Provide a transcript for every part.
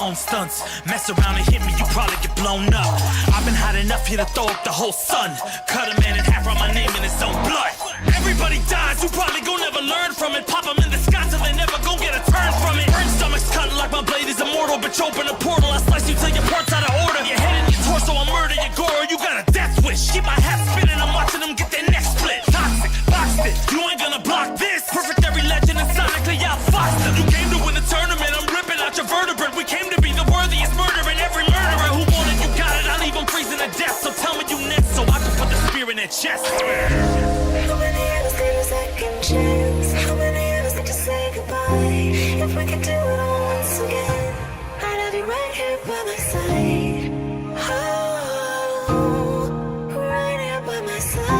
own stunts. Mess around and hit me, you probably get blown up. I've been hot enough here to throw up the whole sun. Cut a man in half, write my name in his own blood. Everybody dies, you probably gon' never learn from it. Pop them in the sky till they never gon' get a turn from it. Burn stomachs cut like my blade is immortal. Bitch, open a portal, I slice you till your parts out of order. Your head and your torso, I murder your gore. You got a death wish. Keep my hat spinning, I'm watching them get their neck split. Toxic, boxed it, you ain't gonna block this. Perfect every legend and sonically outfoxed them. You came to win the tournament, I'm ripping out your vertebrae. We came to be the worthiest murderer, and every murderer who wanted you got it. I'll leave them freezing to death, so tell me you next, so I can put the spear in their chest. How many of us need a second chance? How many of us need to say goodbye? If we could do it all once again, I'd have you right here by my side. Oh, right here by my side.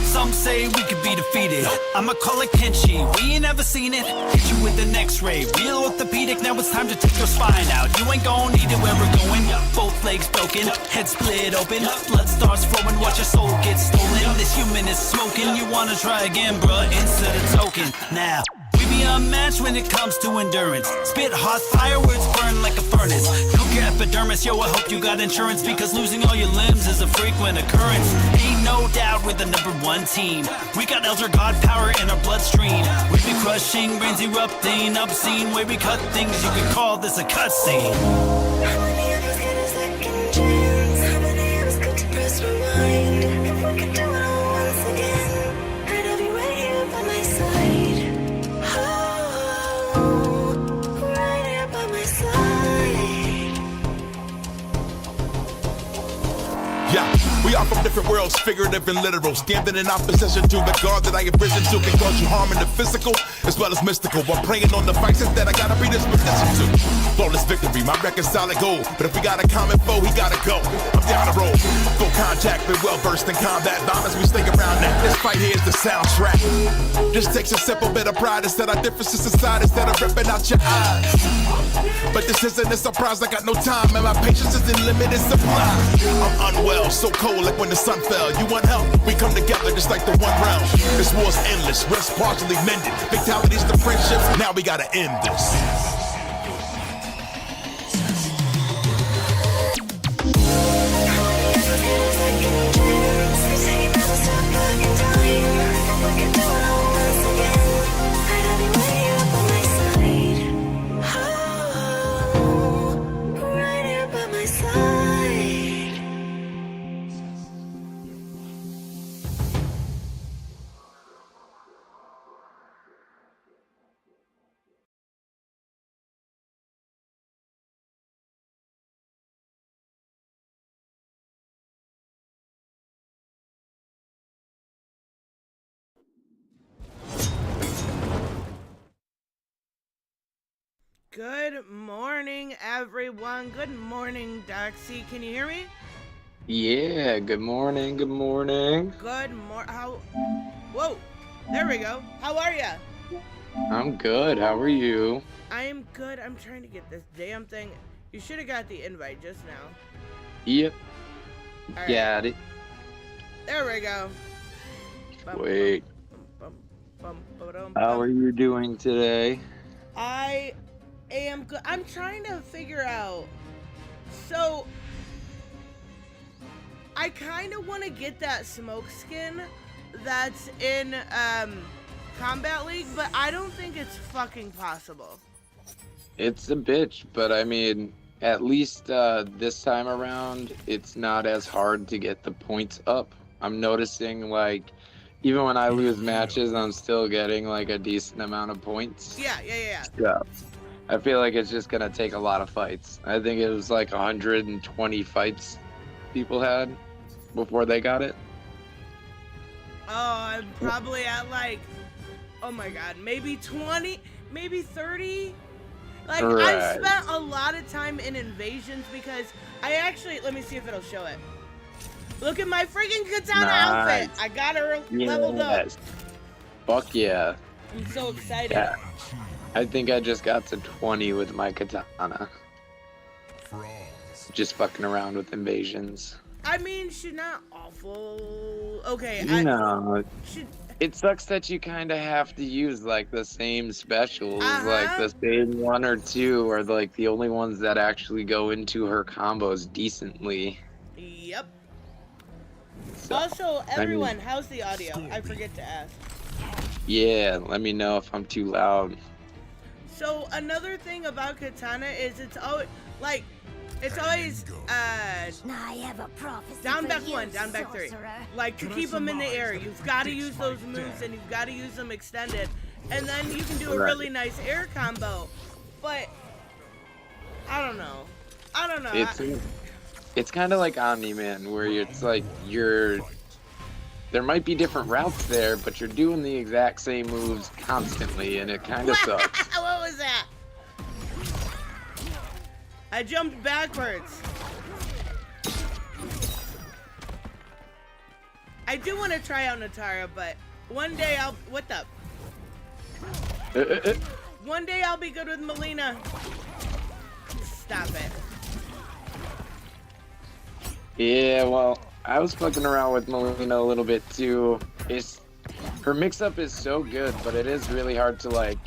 Some say we could be defeated. I'ma call it Kenshi, we ain't never seen it. Hit you with an x-ray, real orthopedic. Now it's time to take your spine out. You ain't gon' need it where we're going. Both legs broken, head split open. Blood starts flowing, watch your soul get stolen. This human is smoking, you wanna try again, bruh. Insert a token, now we be unmatched when it comes to endurance. Spit hot fire, words burn like a furnace. Cook your epidermis, yo, I hope you got insurance, because losing all your limbs is a frequent occurrence. Ain't no doubt we're the #1 team. We got elder god power in our bloodstream. We be crushing, brains erupting, obscene. Way we cut things, you could call this a cutscene. How many of us get a second chance? How many of us get to press rewind? If we could do it all once again, I'd have you right here by my side. Oh, right here by my side. Yeah, we are from different worlds, figurative and literal. Standing in opposition to the God that I have risen to can cause you harm in the physical as well as mystical. While praying on the vices that I gotta be this position to. Flawless victory, my record's solid gold. But if we got a common foe, he gotta go. I'm down the road, full contact, been well versed in combat violence. We stay around that. This fight here is the soundtrack. Just takes a simple bit of pride instead of differences aside, instead of ripping out your eyes. But this isn't a surprise, I got no time, and my patience is in limited supply. I'm unwell, so cold like when the sun fell. You want help? We come together just like the one round. This war's endless, rest partially mended. Fatalities to friendships, now we gotta end this. Good morning, everyone. Good morning, Doxy. Can you hear me? Yeah, good morning, good morning. Good How? Whoa, there we go. How are ya? I'm good, how are you? I am good. I'm trying to get this damn thing. You should have got the invite just now. Yep, All got right. it. There we go. Wait, how are you doing today? I am good. I'm trying to figure out. So, I kind of want to get that smoke skin that's in Combat League, but I don't think it's fucking possible. It's a bitch, but I mean, at least this time around, it's not as hard to get the points up. I'm noticing, like, even when I lose matches, I'm still getting, like, a decent amount of points. Yeah. Yeah. I feel like it's just gonna take a lot of fights. I think it was like 120 fights people had before they got it. Oh, I'm probably at like, oh my god, maybe 20, maybe 30. Like, Right. I've spent a lot of time in invasions because I actually, let me see if it'll show it. Look at my freaking katana outfit. I got her leveled up. Fuck yeah. I'm so excited. Yeah. I think I just got to 20 with my katana. Just fucking around with invasions. I mean, she's not awful. Okay, No. It sucks that you kind of have to use like the same specials, like Uh-huh. the same one or two are like the only ones that actually go into her combos decently. Yep. So, Also, I mean, everyone, how's the audio? I forget to ask. yeah, let me know if I'm too loud. So another thing about katana is it's always I have a prophecy down for back you, one, down back three. sorcerer. Like to keep them in the air, you've got to use those moves and you've got to use them extended, and then you can do a really nice air combo. But I don't know. It's kind of like Omni-Man, where it's like there might be different routes there, but you're doing the exact same moves constantly, and it kind of sucks. What was that? I jumped backwards. I do want to try out Nitara, but one day what the? One day I'll be good with Melina. Stop it. Yeah, well, I was fucking around with Melina a little bit too. Her mix-up is so good, but it is really hard to like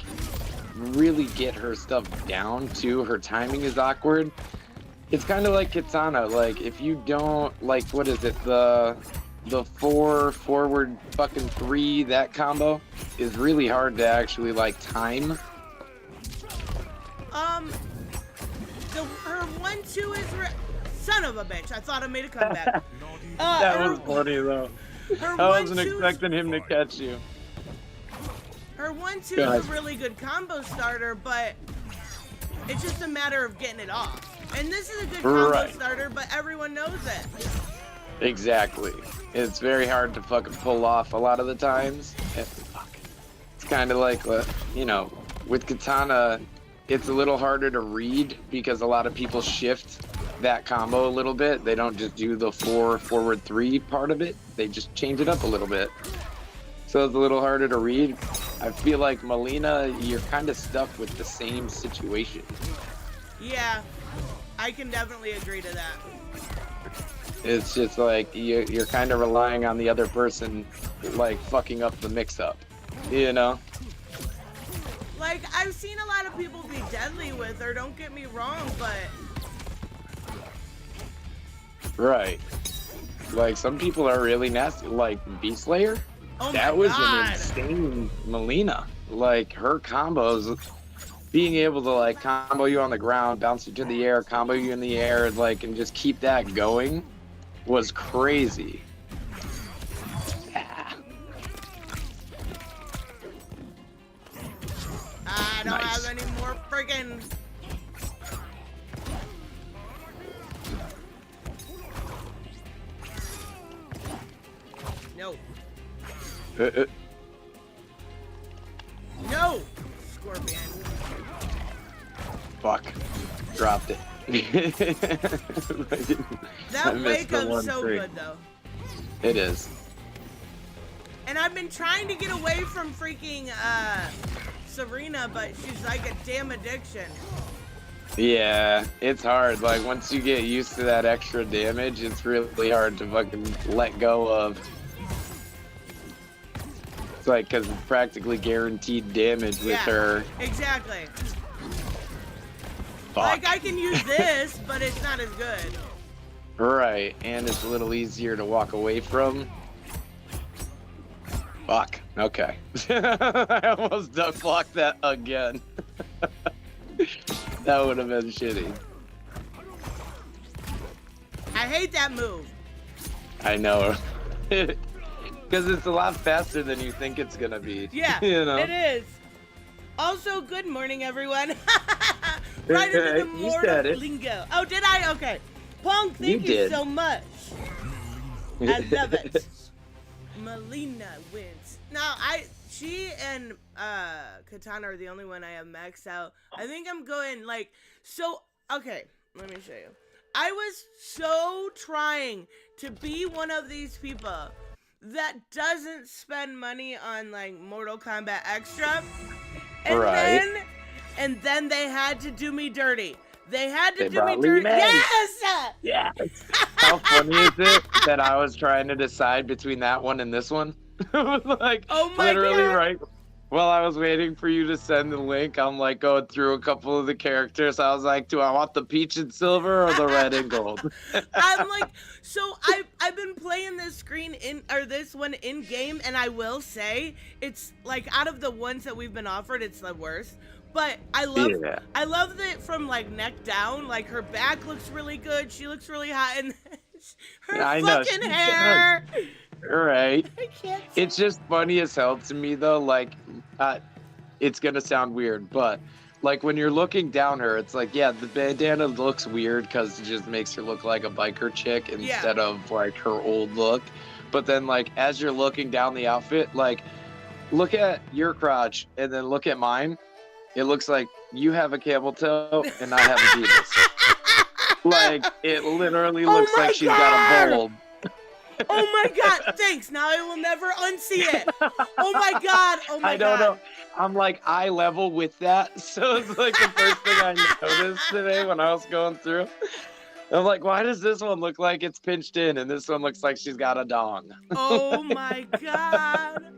really get her stuff down too. Her timing is awkward. It's kind of like Katana. Like if you don't like, what is it? The 4 forward fucking 3, that combo is really hard to actually like time. Her 1-2 is son of a bitch. I thought I made a comeback. That was funny though. Her I wasn't 1-2 expecting him to catch you. Her 1-2 God. is a really good combo starter, but it's just a matter of getting it off. And this is a good combo starter, but everyone knows it. Exactly. It's very hard to fucking pull off a lot of the times. It's kind of like, you know, with Katana, it's a little harder to read because a lot of people shift that combo a little bit. They don't just do the 4 forward 3 part of it. They just change it up a little bit. So it's a little harder to read. I feel like Melina, you're kind of stuck with the same situation. Yeah, I can definitely agree to that. It's just like you're kind of relying on the other person, like fucking up the mix-up, you know? Like, I've seen a lot of people be deadly with her, don't get me wrong, but... Right. Like, some people are really nasty. Like, Beast Slayer? Oh That my was God. an insane Melina. Like, her combos, being able to, like, combo you on the ground, bounce you to the air, combo you in the air, like, and just keep that going was crazy. I don't have any more friggin'... No. No! Scorpion. Fuck. Dropped it. That wake up's so good, though. It is. And I've been trying to get away from freaking, Serena, but she's like a damn addiction. Yeah, it's hard. Like, once you get used to that extra damage, it's really hard to fucking let go of. It's like, because it's practically guaranteed damage with her. Exactly. Fuck. Like, I can use this, but it's not as good. Right, and it's a little easier to walk away from. Fuck. Okay. I almost duck blocked that again. That would have been shitty. I hate that move. I know. Because it's a lot faster than you think it's gonna be. Yeah, you know? it is. Also, good morning, everyone. Right into the You said mortal it. lingo. Oh, did I? Okay. Punk, thank you did. so much. I love it. Melina wins. Now, she and Katana are the only one I have maxed out. I think I'm going like, so, okay, let me show you. I was so trying to be one of these people that doesn't spend money on like Mortal Kombat Extra. And then they had to do me dirty. They had to do me dirty. Yes! Yes. How funny is it that I was trying to decide between that one and this one? Like, Oh my literally God. right while I was waiting for you to send the link, I'm like going through a couple of the characters. I was like, do I want the peach and silver or the red and gold? I'm like, so I've been playing this screen this one in game, and I will say it's like out of the ones that we've been offered, it's the worst. But I love that from like neck down. Like her back looks really good. She looks really hot, and her I know, fucking she hair. Right. I can't. It's just funny as hell to me though. Like, it's gonna sound weird, but like when you're looking down her, it's like, yeah, the bandana looks weird because it just makes her look like a biker chick instead of like her old look. But then like as you're looking down the outfit, like look at your crotch and then look at mine. It looks like you have a camel toe and I have a penis. Like it literally looks like she's got a bulb. Oh my God, thanks. Now I will never unsee it. Oh my God. Oh my God. I don't know. I'm like eye level with that. So it's like the first thing I noticed today when I was going through. I'm like, why does this one look like it's pinched in and this one looks like she's got a dong? Oh my God.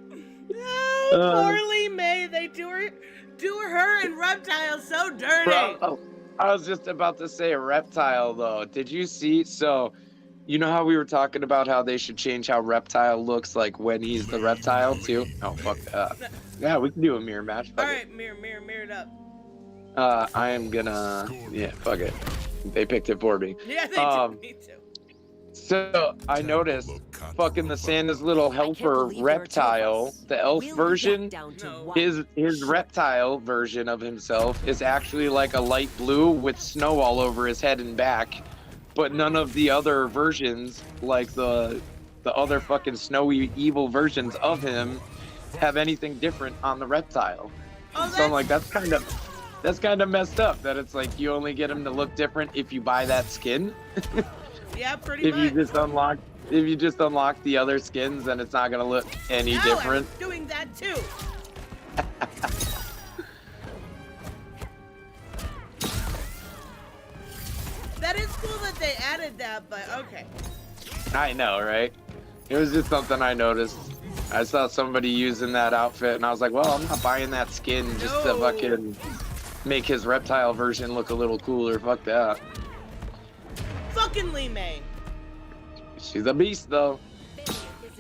No, poor Lee May. They do her and Reptile so dirty. Bro, I was just about to say Reptile though. Did you see? So you know how we were talking about how they should change how Reptile looks like when he's the Reptile too? Oh, fuck that. Yeah, we can do a mirror match. All right, mirror it up. I am gonna... Yeah, fuck it. They picked it for me. Yeah, they did. Me too. So, I noticed fucking the Santa's little helper Reptile, the elf version, his Reptile version of himself is actually like a light blue with snow all over his head and back. But none of the other versions, like the other fucking snowy evil versions of him, have anything different on the Reptile. So I'm like, that's kind of messed up. That it's like you only get him to look different if you buy that skin. Yeah, pretty If much. you just unlock the other skins, then it's not gonna look any different. I was doing that too. That is cool that they added that, but okay. I know, right? It was just something I noticed. I saw somebody using that outfit, and I was like, well, I'm not buying that skin just to fucking make his Reptile version look a little cooler. Fuck that. Fucking Lee May. She's a beast, though.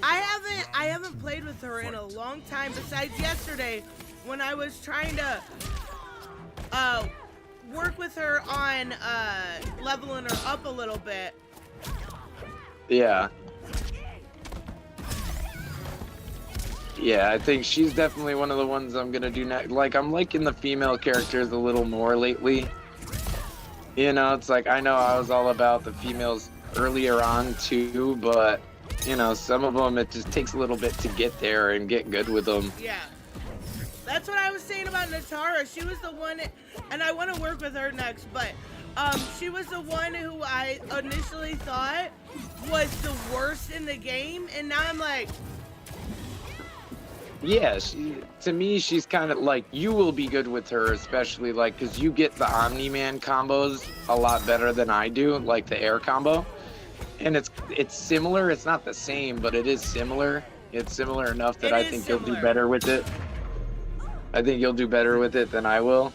I haven't played with her in a long time, besides yesterday when I was trying to work with her on leveling her up a little bit. Yeah. Yeah, I think she's definitely one of the ones I'm gonna do next. Like, I'm liking the female characters a little more lately. You know, it's like, I know I was all about the females earlier on too, but, you know, some of them, it just takes a little bit to get there and get good with them. Yeah. That's what I was saying about Nitara. She was the one, and I want to work with her next, but she was the one who I initially thought was the worst in the game, and now I'm like... Yeah, to me, she's kind of like, you will be good with her, especially like, because you get the Omni-Man combos a lot better than I do, like the air combo. And it's similar. It's not the same, but it is similar. It's similar enough that I think you'll do better with it. I think you'll do better with it than I will.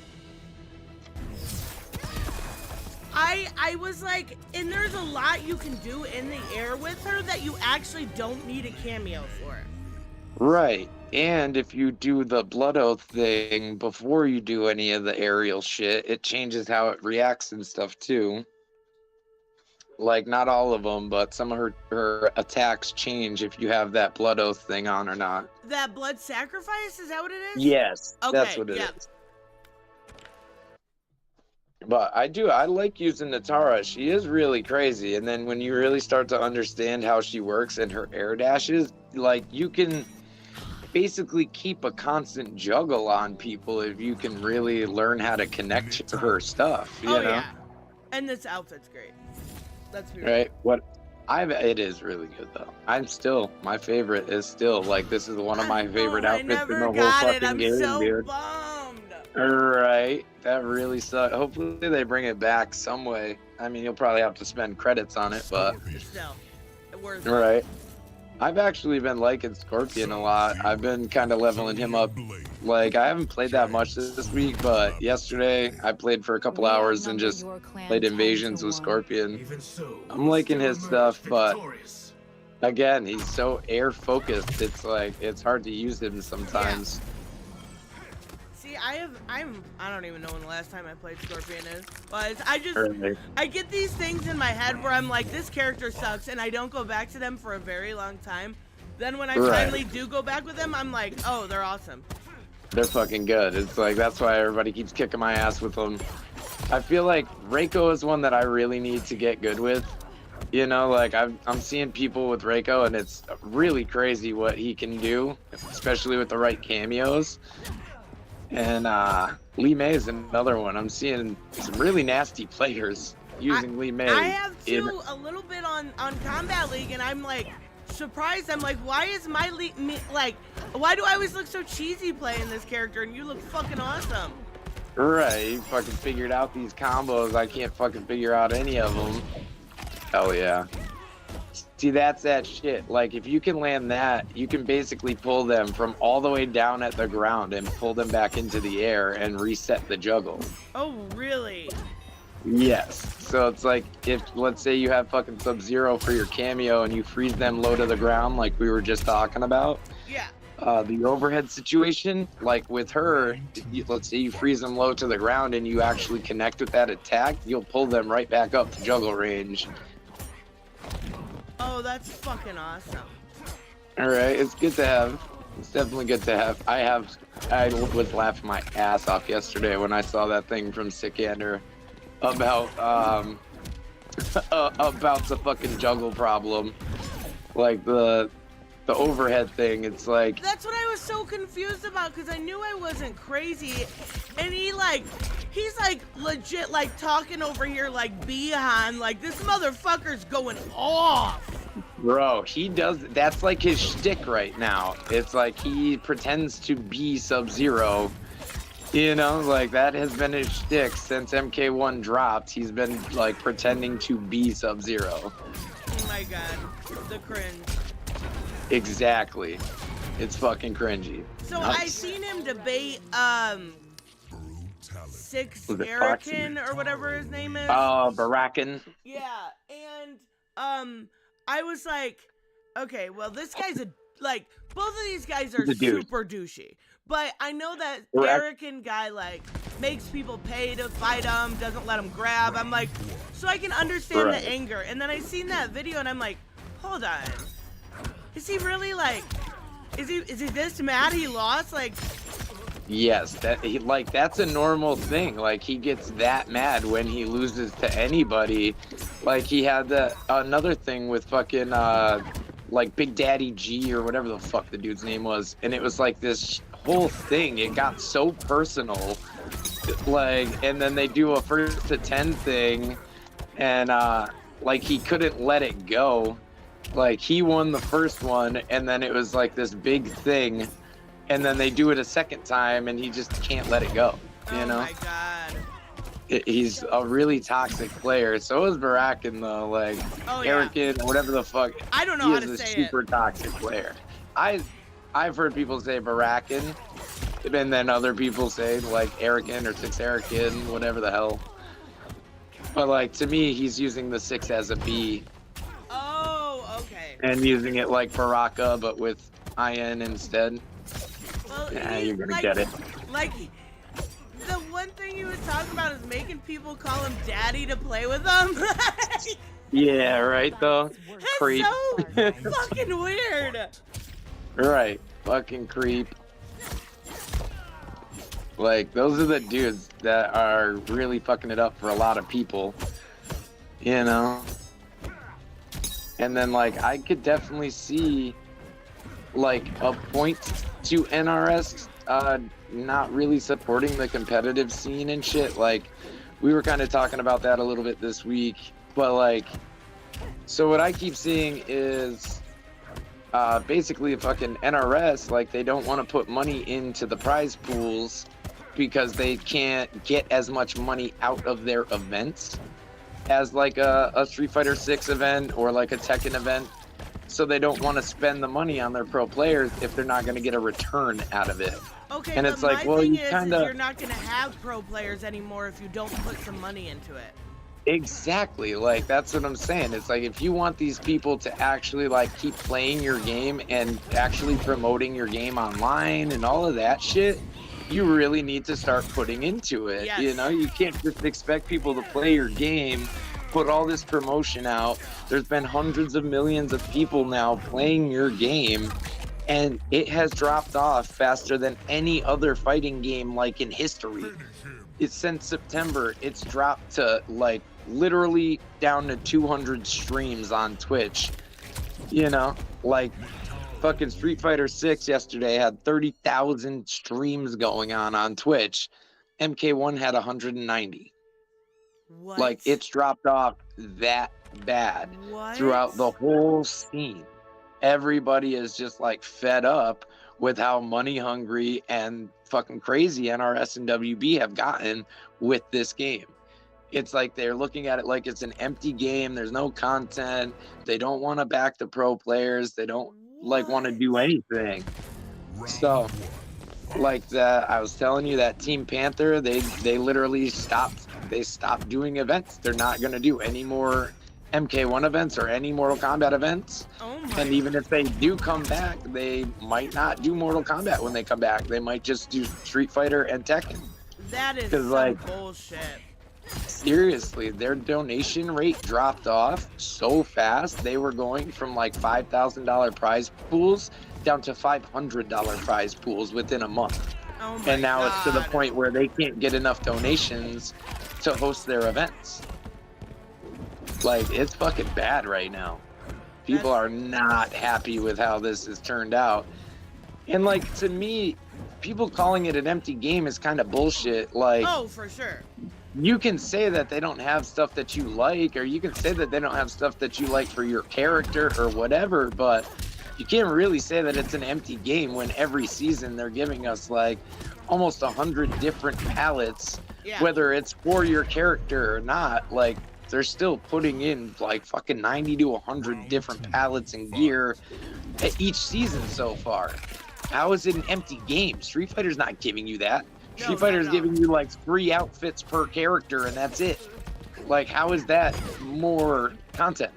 I was like, and there's a lot you can do in the air with her that you actually don't need a cameo for. Right. And if you do the Blood Oath thing before you do any of the aerial shit, it changes how it reacts and stuff too. Like, not all of them, but some of her attacks change if you have that Blood Oath thing on or not. That blood sacrifice? Is that what it is? Yes. Okay, that's what it is. But I like using Nitara. She is really crazy. And then when you really start to understand how she works and her air dashes, like, you can basically keep a constant juggle on people if you can really learn how to connect to her stuff, you know? Yeah. And this outfit's great. Let's be right. It is really good though. My favorite is still like, this is one of my favorite outfits in the whole fucking game, so dude. Bummed. Right. That really sucks. Hopefully they bring it back some way. I mean, you'll probably have to spend credits on it, but Still, worth it. right. I've actually been liking Scorpion a lot. I've been kind of leveling him up. Like, I haven't played that much this week, but yesterday I played for a couple hours and just played Invasions with Scorpion. I'm liking his stuff, but again, he's so air focused. It's like, it's hard to use him sometimes. See, I don't even know when the last time I played Scorpion is, but I get these things in my head where I'm like, this character sucks, and I don't go back to them for a very long time. Then when I finally do go back with them, I'm like, oh, they're awesome. They're fucking good. It's like, that's why everybody keeps kicking my ass with them. I feel like Reiko is one that I really need to get good with. You know, like I'm seeing people with Reiko, and it's really crazy what he can do, especially with the right cameos. And Lee May is another one. I'm seeing some really nasty players using Lee May. I have too, a little bit on Combat League, and I'm like surprised. I'm like, why is my why do I always look so cheesy playing this character, and you look fucking awesome? Right, you fucking figured out these combos. I can't fucking figure out any of them. Hell yeah. See, that's that shit. Like, if you can land that, you can basically pull them from all the way down at the ground and pull them back into the air and reset the juggle. Oh, really? Yes. So it's like, if, let's say you have fucking Sub-Zero for your cameo and you freeze them low to the ground like we were just talking about. Yeah. The overhead situation, like with her, let's say you freeze them low to the ground and you actually connect with that attack, you'll pull them right back up to juggle range. Oh, that's fucking awesome. Alright, it's good to have. It's definitely good to have. I was laughing my ass off yesterday when I saw that thing from Sikander about about the fucking juggle problem. Like the overhead thing. It's like, that's what I was so confused about, because I knew I wasn't crazy, and he's like legit like talking over here like Bihan, like this motherfucker's going off. bro, he does, that's like his shtick right now. It's like he pretends to be Sub-Zero. You know, like that has been his shtick since MK1 dropped. He's been like pretending to be Sub-Zero. Oh my god, the cringe. Exactly. It's fucking cringy. So Nice. I seen him debate Six Erican or whatever his name is. Barakin. Yeah, and I was like, okay, well this guy's both of these guys are super douchey. But I know that Erican guy like makes people pay to fight him, doesn't let him grab. I'm like, so I can understand the anger. And then I seen that video and I'm like, hold on. Is he really like, is he this mad he lost? Like, yes, that's a normal thing. Like, he gets that mad when he loses to anybody. Like, he had another thing with fucking like Big Daddy G or whatever the fuck the dude's name was, and it was like this whole thing. It got so personal, like, and then they do a 1st to 10 thing, and like he couldn't let it go. Like, he won the first one, and then it was like this big thing, and then they do it a second time, and he just can't let it go. You know? Oh my god. He's a really toxic player. So is Barakin, though. Like, Erican, whatever the fuck. I don't know how to say it. He is a super toxic player. I've heard people say Barakin, and then other people say, like, Erican or 6 Erican, whatever the hell. But, like, to me, he's using the 6 as a B. Oh, okay. And using it like Baraka, but with IN instead. Well, yeah, you're gonna get it. Like, the one thing he was talking about is making people call him daddy to play with them. Yeah, right, though. That's Creep. so fucking weird. Right, fucking creep. Like, those are the dudes that are really fucking it up for a lot of people. You know? And then, like, I could definitely see, like, a point to NRS not really supporting the competitive scene and shit. Like, we were kind of talking about that a little bit this week. But, like, so what I keep seeing is basically a fucking NRS, like, they don't want to put money into the prize pools because they can't get as much money out of their events as like a Street Fighter 6 event or like a Tekken event. so they don't want to spend the money on their pro players if they're not going to get a return out of it. Okay, and but it's like, my well, thing you is kind of you're not gonna have pro players anymore if you don't put some money into it. exactly, like that's what I'm saying. It's like if you want these people to actually like keep playing your game and actually promoting your game online and all of that shit, you really need to start putting into it. Yes. You know, you can't just expect people to play your game, put all this promotion out. There's been hundreds of millions of people now playing your game, and it has dropped off faster than any other fighting game like in history. It's since September, it's dropped to like literally down to 200 streams on Twitch. You know, like fucking Street Fighter 6 yesterday had 30,000 streams going on Twitch. MK1 had 190. What? Like it's dropped off that bad throughout the whole scene. Everybody is just like fed up with how money hungry and fucking crazy NRS and WB have gotten with this game. It's like they're looking at it like it's an empty game. There's no content. They don't want to back the pro players. They don't like want to do anything. So like that, I was telling you that Team Panther, they literally stopped doing events. They're not going to do any more MK1 events or any Mortal Kombat events. Oh my. And even if they do come back, they might not do Mortal Kombat when they come back. They might just do Street Fighter and Tekken. That is some like, bullshit. Seriously, their donation rate dropped off so fast. They were going from like $5,000 prize pools down to $500 prize pools within a month. Oh my and now God. it's to the point where they can't get enough donations to host their events. Like, it's fucking bad right now. People are not happy with how this has turned out. And like, to me, people calling it an empty game is kind of bullshit. Like, oh, for sure. you can say that they don't have stuff that you like, or you can say that they don't have stuff that you like for your character or whatever, but you can't really say that it's an empty game when every season they're giving us like almost 100 different palettes, whether it's for your character or not. Like, they're still putting in like fucking 90 to 100 different palettes and gear at each season so far. How is it an empty game? Street Fighter's not giving you that. Street Fighter's giving you like 3 outfits per character and that's it. Like, how is that more content?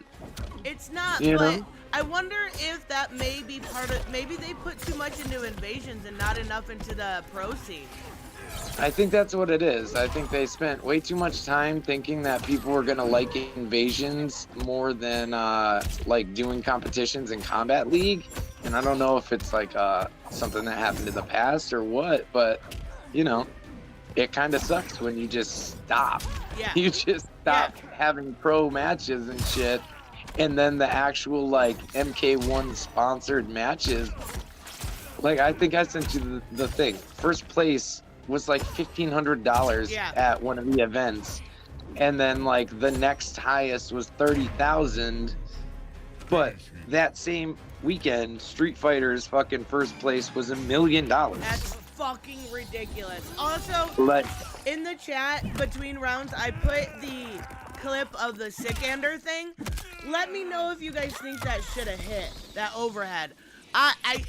It's not, you but know? I wonder if that may be part of, maybe they put too much into invasions and not enough into the pro scene. I think that's what it is. I think they spent way too much time thinking that people were gonna like invasions more than like doing competitions in Combat League. And I don't know if it's like something that happened in the past or what, but you know, it kind of sucks when you just stop. Yeah. You just stop having pro matches and shit, and then the actual like MK1 sponsored matches. Like, I think I sent you the thing. First place was like $1,500 at one of the events, and then like the next highest was 30,000. But that same weekend, Street Fighter's fucking first place was $1 million. That's fucking ridiculous. Also, like, in the chat between rounds, I put the clip of the Sikander thing. Let me know if you guys think that should have hit that overhead. It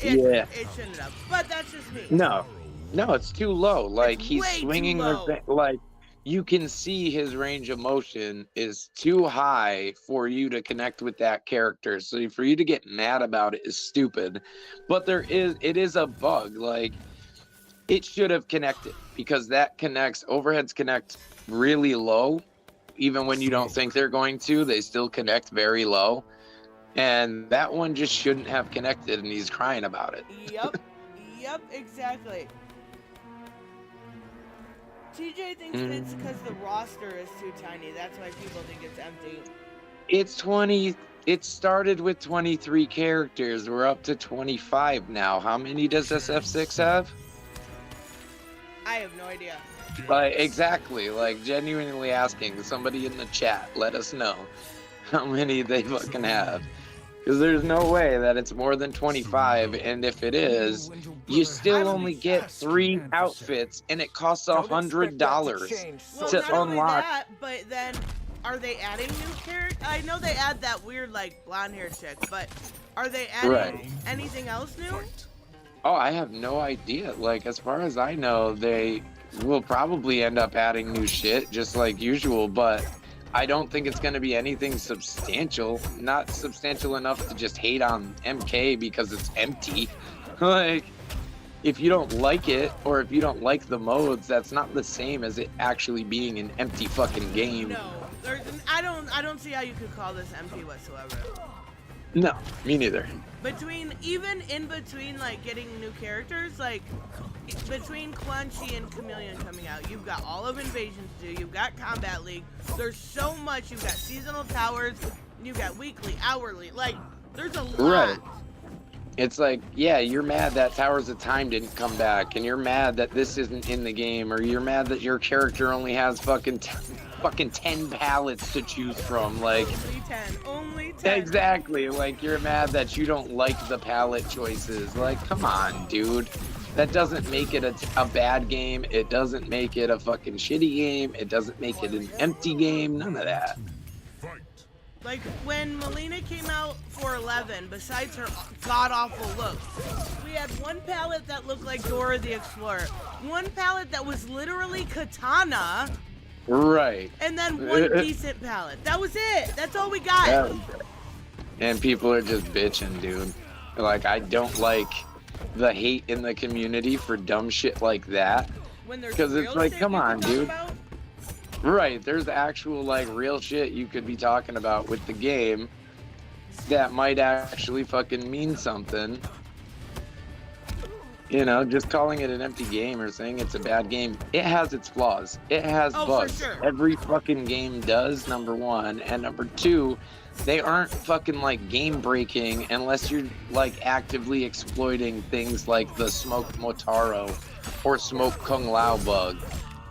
shouldn't have, but that's just me. No, it's too low. Like, he's way swinging too low. like, you can see his range of motion is too high for you to connect with that character. So for you to get mad about it is stupid. But it is a bug. Like, it should have connected, because that connects, overheads connect really low. Even when you don't think they're going to, they still connect very low. And that one just shouldn't have connected, and he's crying about it. Yep, exactly. TJ thinks it's because the roster is too tiny. That's why people think it's empty. It's 20. It started with 23 characters. We're up to 25 now. How many does SF6 have? I have no idea. Like, exactly. Like, genuinely asking somebody in the chat, let us know how many they fucking have. Because there's no way that it's more than 25, and if it is, you still only get 3 outfits, and it costs $100 to unlock. That, but then, are they adding new characters? I know they add that weird, like, blonde-haired chick, but Are they adding Right. anything else new? Oh, I have no idea. Like, as far as I know, they will probably end up adding new shit, just like usual, but I don't think it's going to be anything substantial. Not substantial enough to just hate on MK because it's empty. Like, if you don't like it, or if you don't like the modes, that's not the same as it actually being an empty fucking game. No, I don't see how you could call this empty whatsoever. No, me neither. Even in between, like, getting new characters, like, between Clunchy and Chameleon coming out, you've got all of Invasion to do, you've got Combat League, there's so much, you've got seasonal towers, you've got weekly, hourly, like, there's a lot. Right. It's like, yeah, you're mad that Towers of Time didn't come back, and you're mad that this isn't in the game, or you're mad that your character only has fucking 10 palettes to choose from. Like, Only 10. Exactly. Like, you're mad that you don't like the palette choices. Like, come on, dude. That doesn't make it a bad game. It doesn't make it a fucking shitty game. It doesn't make it an empty game. None of that. Like, when Melina came out for 11, besides her god-awful look, we had one palette that looked like Dora the Explorer, one palette that was literally Katana, Right. and then one decent palette. That was it. That's all we got. Yeah. And people are just bitching, dude. Like, I don't like the hate in the community for dumb shit like that. Because it's like, come on, dude. Right, there's actual, like, real shit you could be talking about with the game that might actually fucking mean something. You know, just calling it an empty game or saying it's a bad game, it has its flaws. It has bugs. For sure. Every fucking game does, number one. And number two, they aren't fucking, like, game breaking unless you're, like, actively exploiting things like the Smoke Motaro or Smoke Kung Lao bug.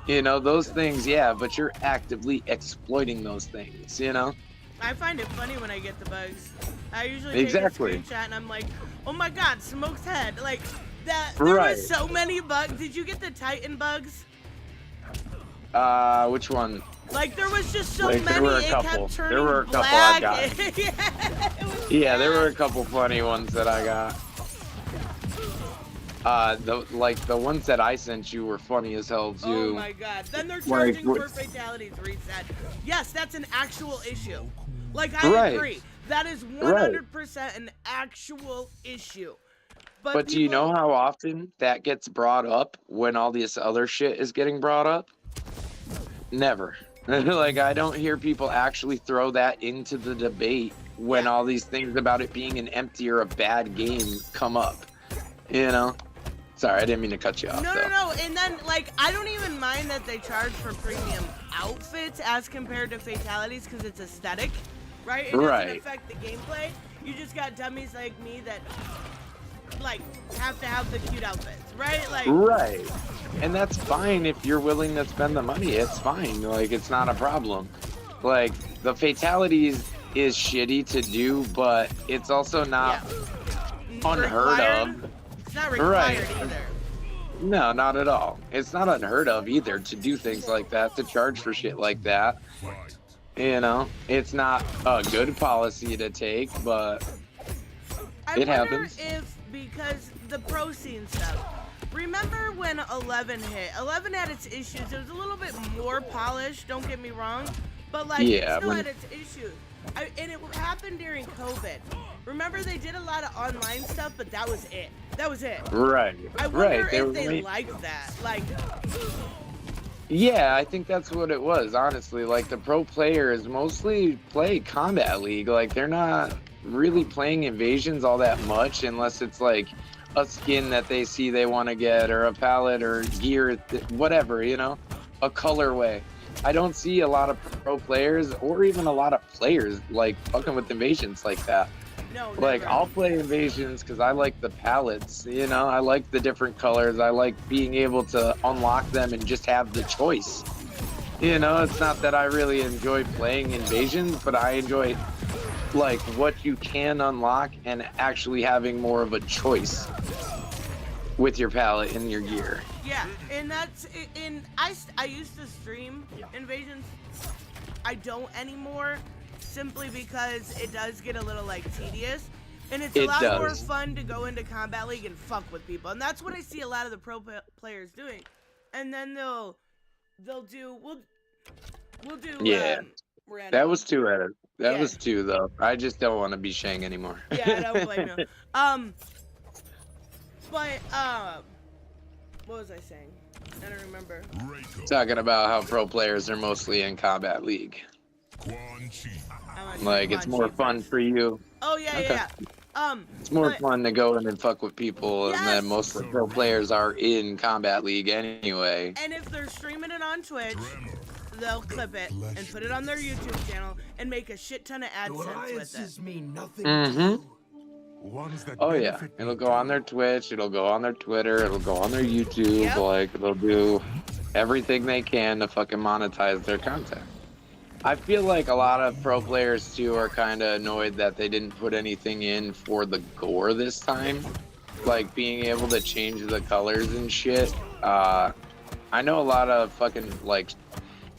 You know, those things, yeah, but you're actively exploiting those things, you know? I find it funny when I get the bugs. I usually take a screenshot and I'm like, oh my god, Smoke's head. Like, that, there was so many bugs. Did you get the Titan bugs? Which one? Like, there was just so Like, many, there were a it couple. kept turning There were a couple black. I got. Yeah, There were a couple funny ones that I got. The ones that I sent you were funny as hell too. Oh my god. Then they're charging for fatalities reset. Yes, that's an actual issue. Like, I agree. That is 100% an actual issue. But do you know how often that gets brought up when all this other shit is getting brought up? Never. Like, I don't hear people actually throw that into the debate when all these things about it being an empty or a bad game come up. You know? Sorry, I didn't mean to cut you off. No. And then, like, I don't even mind that they charge for premium outfits as compared to fatalities because it's aesthetic, right? It doesn't affect the gameplay. You just got dummies like me that, like, have to have the cute outfits, right? Like, right. And that's fine if you're willing to spend the money. It's fine. Like, it's not a problem. Like, the fatalities is shitty to do, but it's also not unheard of. It's not required either. No, not at all. It's not unheard of either to do things like that, to charge for shit like that. You know, it's not a good policy to take, but it happens. I wonder if, because the pro scene stuff, remember when 11 hit? 11 had its issues. It was a little bit more polished, don't get me wrong, but, like, it still had its issues. And it happened during COVID. Remember, they did a lot of online stuff, but that was it. That was it. Right. I wonder if they liked that. Like, yeah, I think that's what it was, honestly. Like, the pro players mostly play Combat League. Like, they're not really playing Invasions all that much unless it's, like, a skin that they see they want to get, or a palette, or gear, whatever, you know? A colorway. I don't see a lot of pro players, or even a lot of players, like, fucking with Invasions like that. no, Like, never. I'll play Invasions because I like the palettes, you know? I like the different colors. I like being able to unlock them and just have the choice. You know, it's not that I really enjoy playing Invasions, but I enjoy, like, what you can unlock and actually having more of a choice with your palette and your gear. Yeah, and that's I used to stream Invasions. I don't anymore, simply because it does get a little, like, tedious. And it's a It lot more does. fun to go into Combat League and fuck with people. And that's what I see a lot of the players doing. And then we'll do Yeah. random. That was two edits. That Yeah. was two though. I just don't want to be Shang anymore. Yeah, I don't blame you. What was I saying? I don't remember. Talking about how pro players are mostly in Combat League. Like it's more fun for you. Oh yeah, Okay. yeah. It's more but- fun to go in and fuck with people, and then Yes! most of the pro players are in Combat League anyway. And if they're streaming it on Twitch, they'll clip it and put it on their YouTube channel and make a shit ton of AdSense with it. mean nothing Mm-hmm. Ones that Oh yeah, benefit it'll go on their Twitch, it'll go on their Twitter, it'll go on their YouTube. Yep. Like they'll do everything they can to fucking monetize their content. I feel like a lot of pro players too are kind of annoyed that they didn't put anything in for the gore this time, like being able to change the colors and shit. I know a lot of fucking like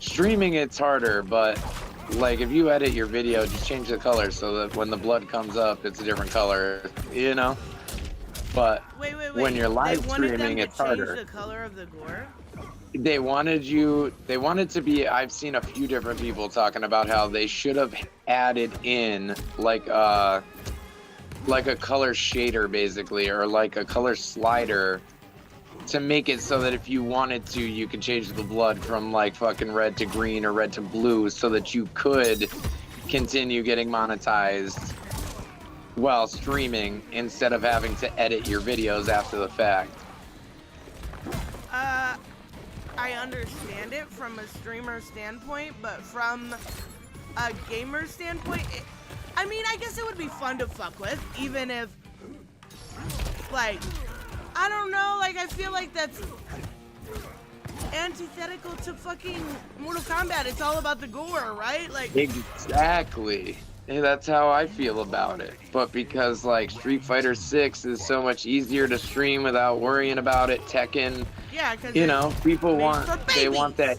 streaming it's harder, but like if you edit your video, just change the color so that when the blood comes up, it's a different color, you know. But Wait. when you're live They wanted them streaming, to it's change harder. the color of the gore? They wanted to be, I've seen a few different people talking about how they should have added in like a color shader basically, or like a color slider to make it so that if you wanted to, you could change the blood from like fucking red to green or red to blue so that you could continue getting monetized while streaming instead of having to edit your videos after the fact. I understand it from a streamer standpoint, but from a gamer standpoint, I mean, I guess it would be fun to fuck with, even if, like, I don't know, like, I feel like that's antithetical to fucking Mortal Kombat. It's all about the gore, right? Like, Exactly. And that's how I feel about it. But because like Street Fighter 6 is so much easier to stream without worrying about it, Tekken, yeah, because you know, people made want, for they want that.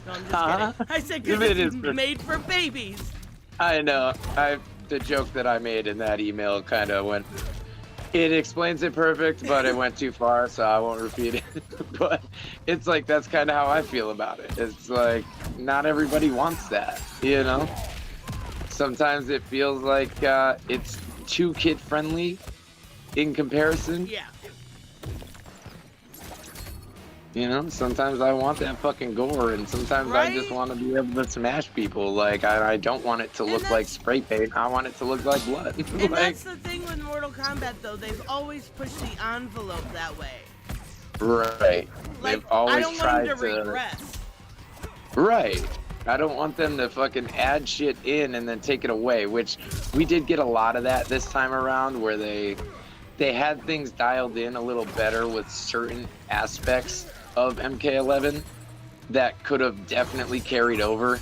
No, I'm just Huh? kidding. I said If because it it's is for- made for babies. I know. The joke that I made in that email kind of went. It explains it perfect, but it went too far, so I won't repeat it. But it's like that's kind of how I feel about it. It's like not everybody wants that, you know. Sometimes it feels like it's too kid-friendly in comparison. Yeah. You know, sometimes I want that fucking gore, and sometimes I just Right? want to be able to smash people. Like, I don't want it to And look like that's- spray paint. I want it to look like blood. And Like, that's the thing with Mortal Kombat, though. They've always pushed the envelope that way. right. Like, They've always I don't tried want them to regress. Right. I don't want them to fucking add shit in and then take it away, which we did get a lot of that this time around, where they had things dialed in a little better with certain aspects of MK11 that could have definitely carried over.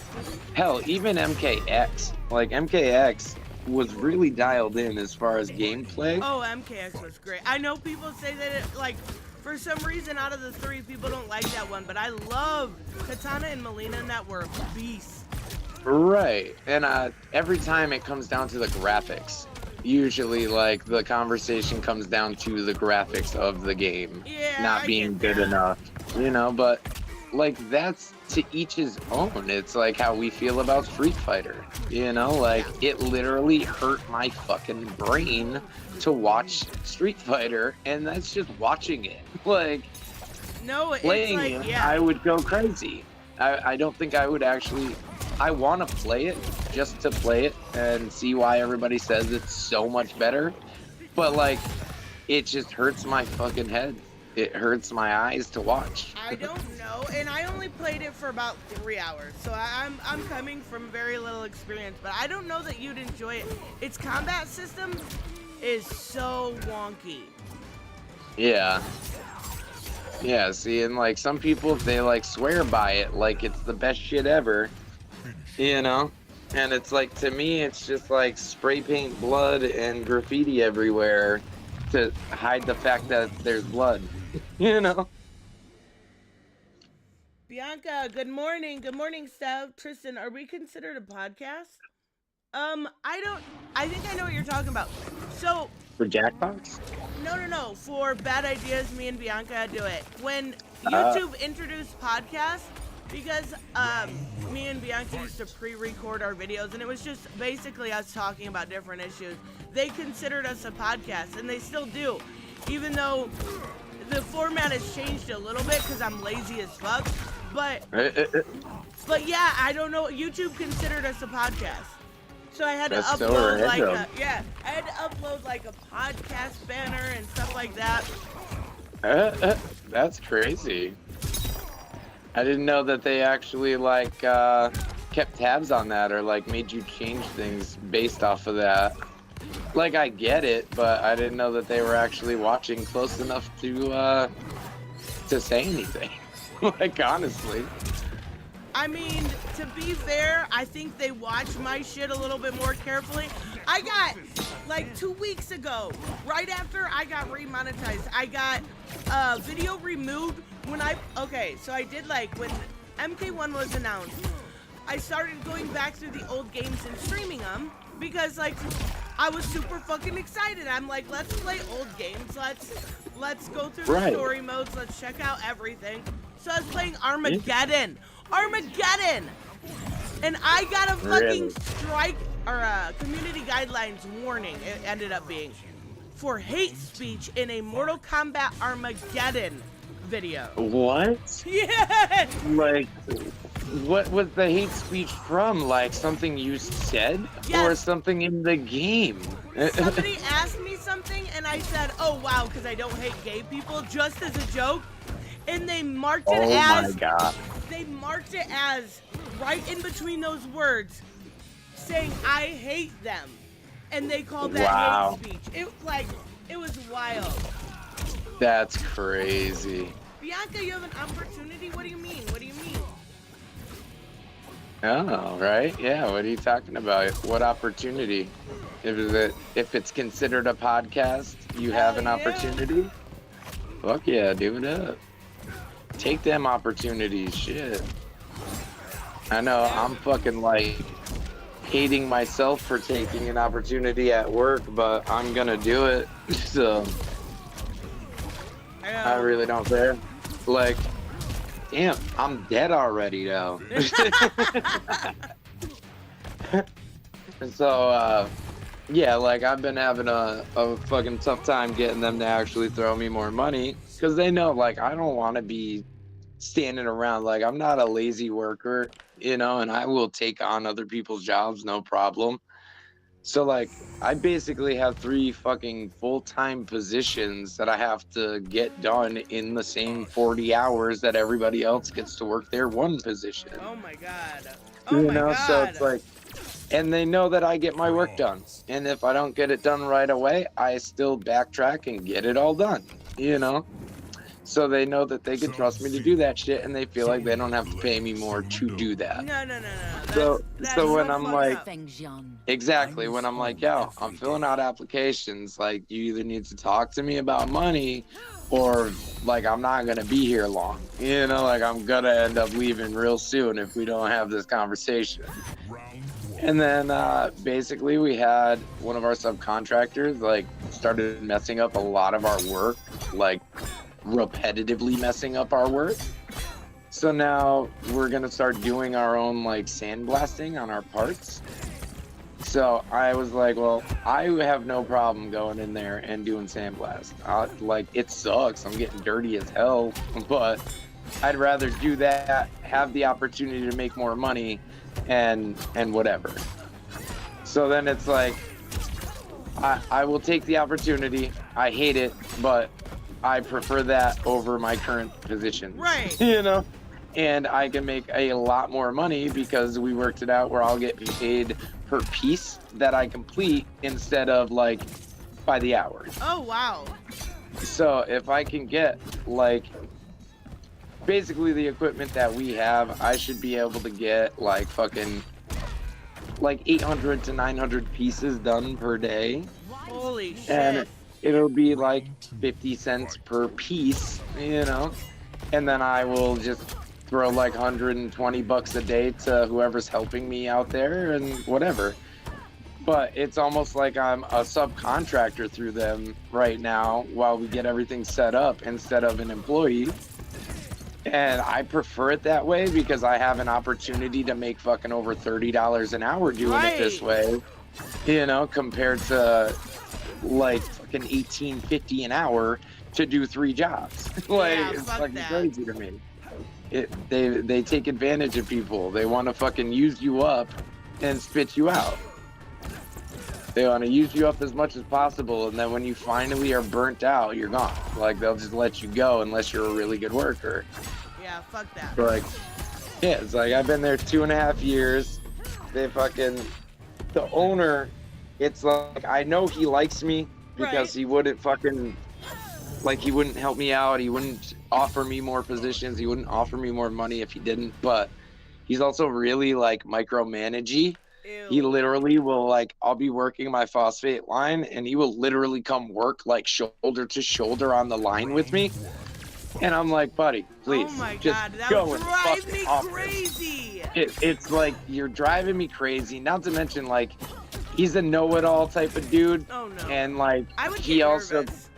Hell, even MKX. Like, MKX was really dialed in as far as gameplay. Oh, MKX was great. I know people say that it, like, for some reason out of the three, people don't like that one, but I love Katana and Melina, and that were beasts. Right. And every time it comes down to the graphics. Usually, like, the conversation comes down to the graphics of the game Yeah, not I being get good that. enough, you know, but, like, that's to each his own. It's like how we feel about Street Fighter, you know? Like, it literally hurt my fucking brain to watch Street Fighter, and that's just watching it. Like, No, it's playing like, it, yeah. I would go crazy. I don't think I would actually. I want to play it just to play it and see why everybody says it's so much better. But like, it just hurts my fucking head. It hurts my eyes to watch. I don't know, and I only played it for about 3 hours, so I'm coming from very little experience, but I don't know that you'd enjoy it. Its combat system is so wonky. Yeah. Yeah, see, and like some people, they like swear by it like it's the best shit ever, you know? And it's like, to me, it's just like spray paint blood and graffiti everywhere to hide the fact that there's blood, you know? Bianca, good morning. Good morning, Steph. Tristan, are we considered a podcast? I think I know what you're talking about. So For Jackbox? no. For Bad Ideas, me and Bianca do it. When YouTube introduced podcasts, because me and Bianca used to pre-record our videos, and it was just basically us talking about different issues. They considered us a podcast, and they still do, even though the format has changed a little bit because I'm lazy as fuck. But yeah, I don't know. YouTube considered us a podcast. So I had to That's so upload random. I had to upload like a podcast banner and stuff like that. That's crazy. I didn't know that they actually like kept tabs on that or like made you change things based off of that. Like I get it, but I didn't know that they were actually watching close enough to say anything. Like honestly. I mean, to be fair, I think they watch my shit a little bit more carefully. I got, like 2 weeks ago, right after I got remonetized, I got video removed when so I did like, when MK1 was announced, I started going back through the old games and streaming them because like, I was super fucking excited. I'm like, let's play old games, let's go through the story modes, let's check out everything. So I was playing Armageddon. And I got a fucking strike or a community guidelines warning. It ended up being for hate speech in a Mortal Kombat Armageddon video. What? Yeah. Like, what was the hate speech from? Like something you said or something in the game? Somebody asked me something and I said, "Oh wow," because I don't hate gay people, just as a joke. And they marked it as. Oh my god. They marked it as right in between those words, saying "I hate them," and they called that hate speech. It was wild. That's crazy. Bianca, you have an opportunity. What do you mean? What do you mean? Oh, right. Yeah. What are you talking about? What opportunity? If it's considered a podcast, you have an opportunity. Fuck yeah, do it up. Take them opportunities, shit. I know, I'm fucking like hating myself for taking an opportunity at work, but I'm gonna do it, so I really don't care. Like, damn, I'm dead already though. So, yeah, like I've been having a fucking tough time getting them to actually throw me more money. Because they know, like, I don't want to be standing around. Like, I'm not a lazy worker, you know, and I will take on other people's jobs, no problem. So, like, I basically have 3 fucking full-time positions that I have to get done in the same 40 hours that everybody else gets to work their 1 position. Oh, my God. So it's like, and they know that I get my work done. And if I don't get it done right away, I still backtrack and get it all done, you know? So they know that they can trust me to do that shit, and they feel like they don't have to pay me more to do that. No. So when I'm like, exactly, when I'm like, yo, I'm filling out applications, like, you either need to talk to me about money, or, like, I'm not gonna be here long. You know, like, I'm gonna end up leaving real soon if we don't have this conversation. And then, basically, we had one of our subcontractors, like, started messing up a lot of our work, like, repetitively messing up our work. So now we're gonna start doing our own like sandblasting on our parts. So I was like, well, I have no problem going in there and doing sandblast. Like, it sucks, I'm getting dirty as hell, but I'd rather do that, have the opportunity to make more money, and whatever. So then it's like, I will take the opportunity. I hate it, but I prefer that over my current position. Right. You know? And I can make a lot more money because we worked it out where I'll get paid per piece that I complete instead of like by the hour. Oh, wow. So if I can get like basically the equipment that we have, I should be able to get like fucking like 800 to 900 pieces done per day. Holy shit. And it'll be like 50 cents per piece, you know? And then I will just throw like 120 bucks a day to whoever's helping me out there and whatever. but it's almost like I'm a subcontractor through them right now while we get everything set up instead of an employee. And I prefer it that way because I have an opportunity to make fucking over $30 an hour doing it this way, you know, compared to like fucking $18.50 an hour to do 3 jobs. Like, Yeah, it's fuck fucking that. crazy to me. They take advantage of people. They want to fucking use you up and spit you out. They want to use you up as much as possible, and then when you finally are burnt out, you're gone. Like, they'll just let you go unless you're a really good worker. Yeah, fuck that. But like, yeah, it's like I've been there 2.5 years. They fucking, the owner, it's like I know he likes me because he wouldn't fucking, like, he wouldn't help me out. He wouldn't offer me more positions. He wouldn't offer me more money if he didn't. But he's also really like micromanagey. Ew. He literally will, like, I'll be working my phosphate line and he will literally come work like shoulder to shoulder on the line with me. And I'm like, buddy, please, Oh my just god, that go would and drive fucking me office. crazy. It's like, you're driving me crazy. Not to mention, like, he's a know-it-all type of dude. Oh no. And like, I would he get also, nervous.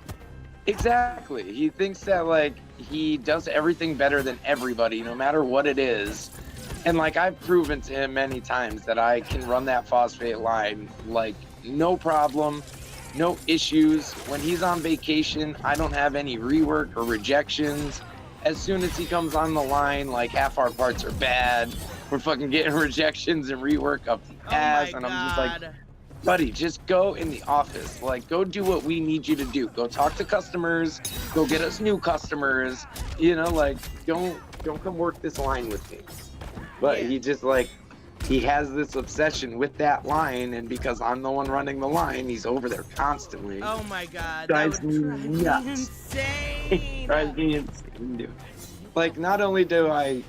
exactly, he thinks that like he does everything better than everybody, no matter what it is. And like, I've proven to him many times that I can run that phosphate line like no problem, no issues. When he's on vacation, I don't have any rework or rejections. As soon as he comes on the line, like, half our parts are bad. We're fucking getting rejections and rework up the ass. Oh my And I'm just god. like, buddy, just go in the office. Like, go do what we need you to do. Go talk to customers. Go get us new customers. You know, like, don't come work this line with me. But Yeah. he just, like, he has this obsession with that line, and because I'm the one running the line, he's over there constantly. Oh my god. Drives That would me drive me nuts. insane. Drives me insane, dude. Like, not only do I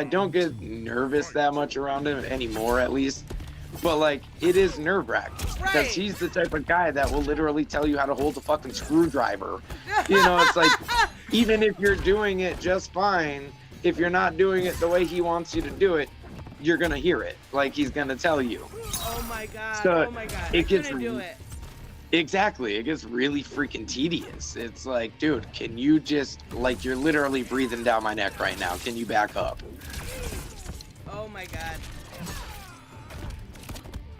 don't get nervous that much around him anymore, at least, but like, it is nerve-wracking because Right. he's the type of guy that will literally tell you how to hold a fucking screwdriver. You know, it's like, even if you're doing it just fine, if you're not doing it the way he wants you to do it, you're gonna hear it. Like, he's gonna tell you. Oh my god. So, Oh my god. it I gets couldn't do it. Exactly. It gets really freaking tedious. It's like, dude, can you just, like, you're literally breathing down my neck right now. Can you back up? Oh my god.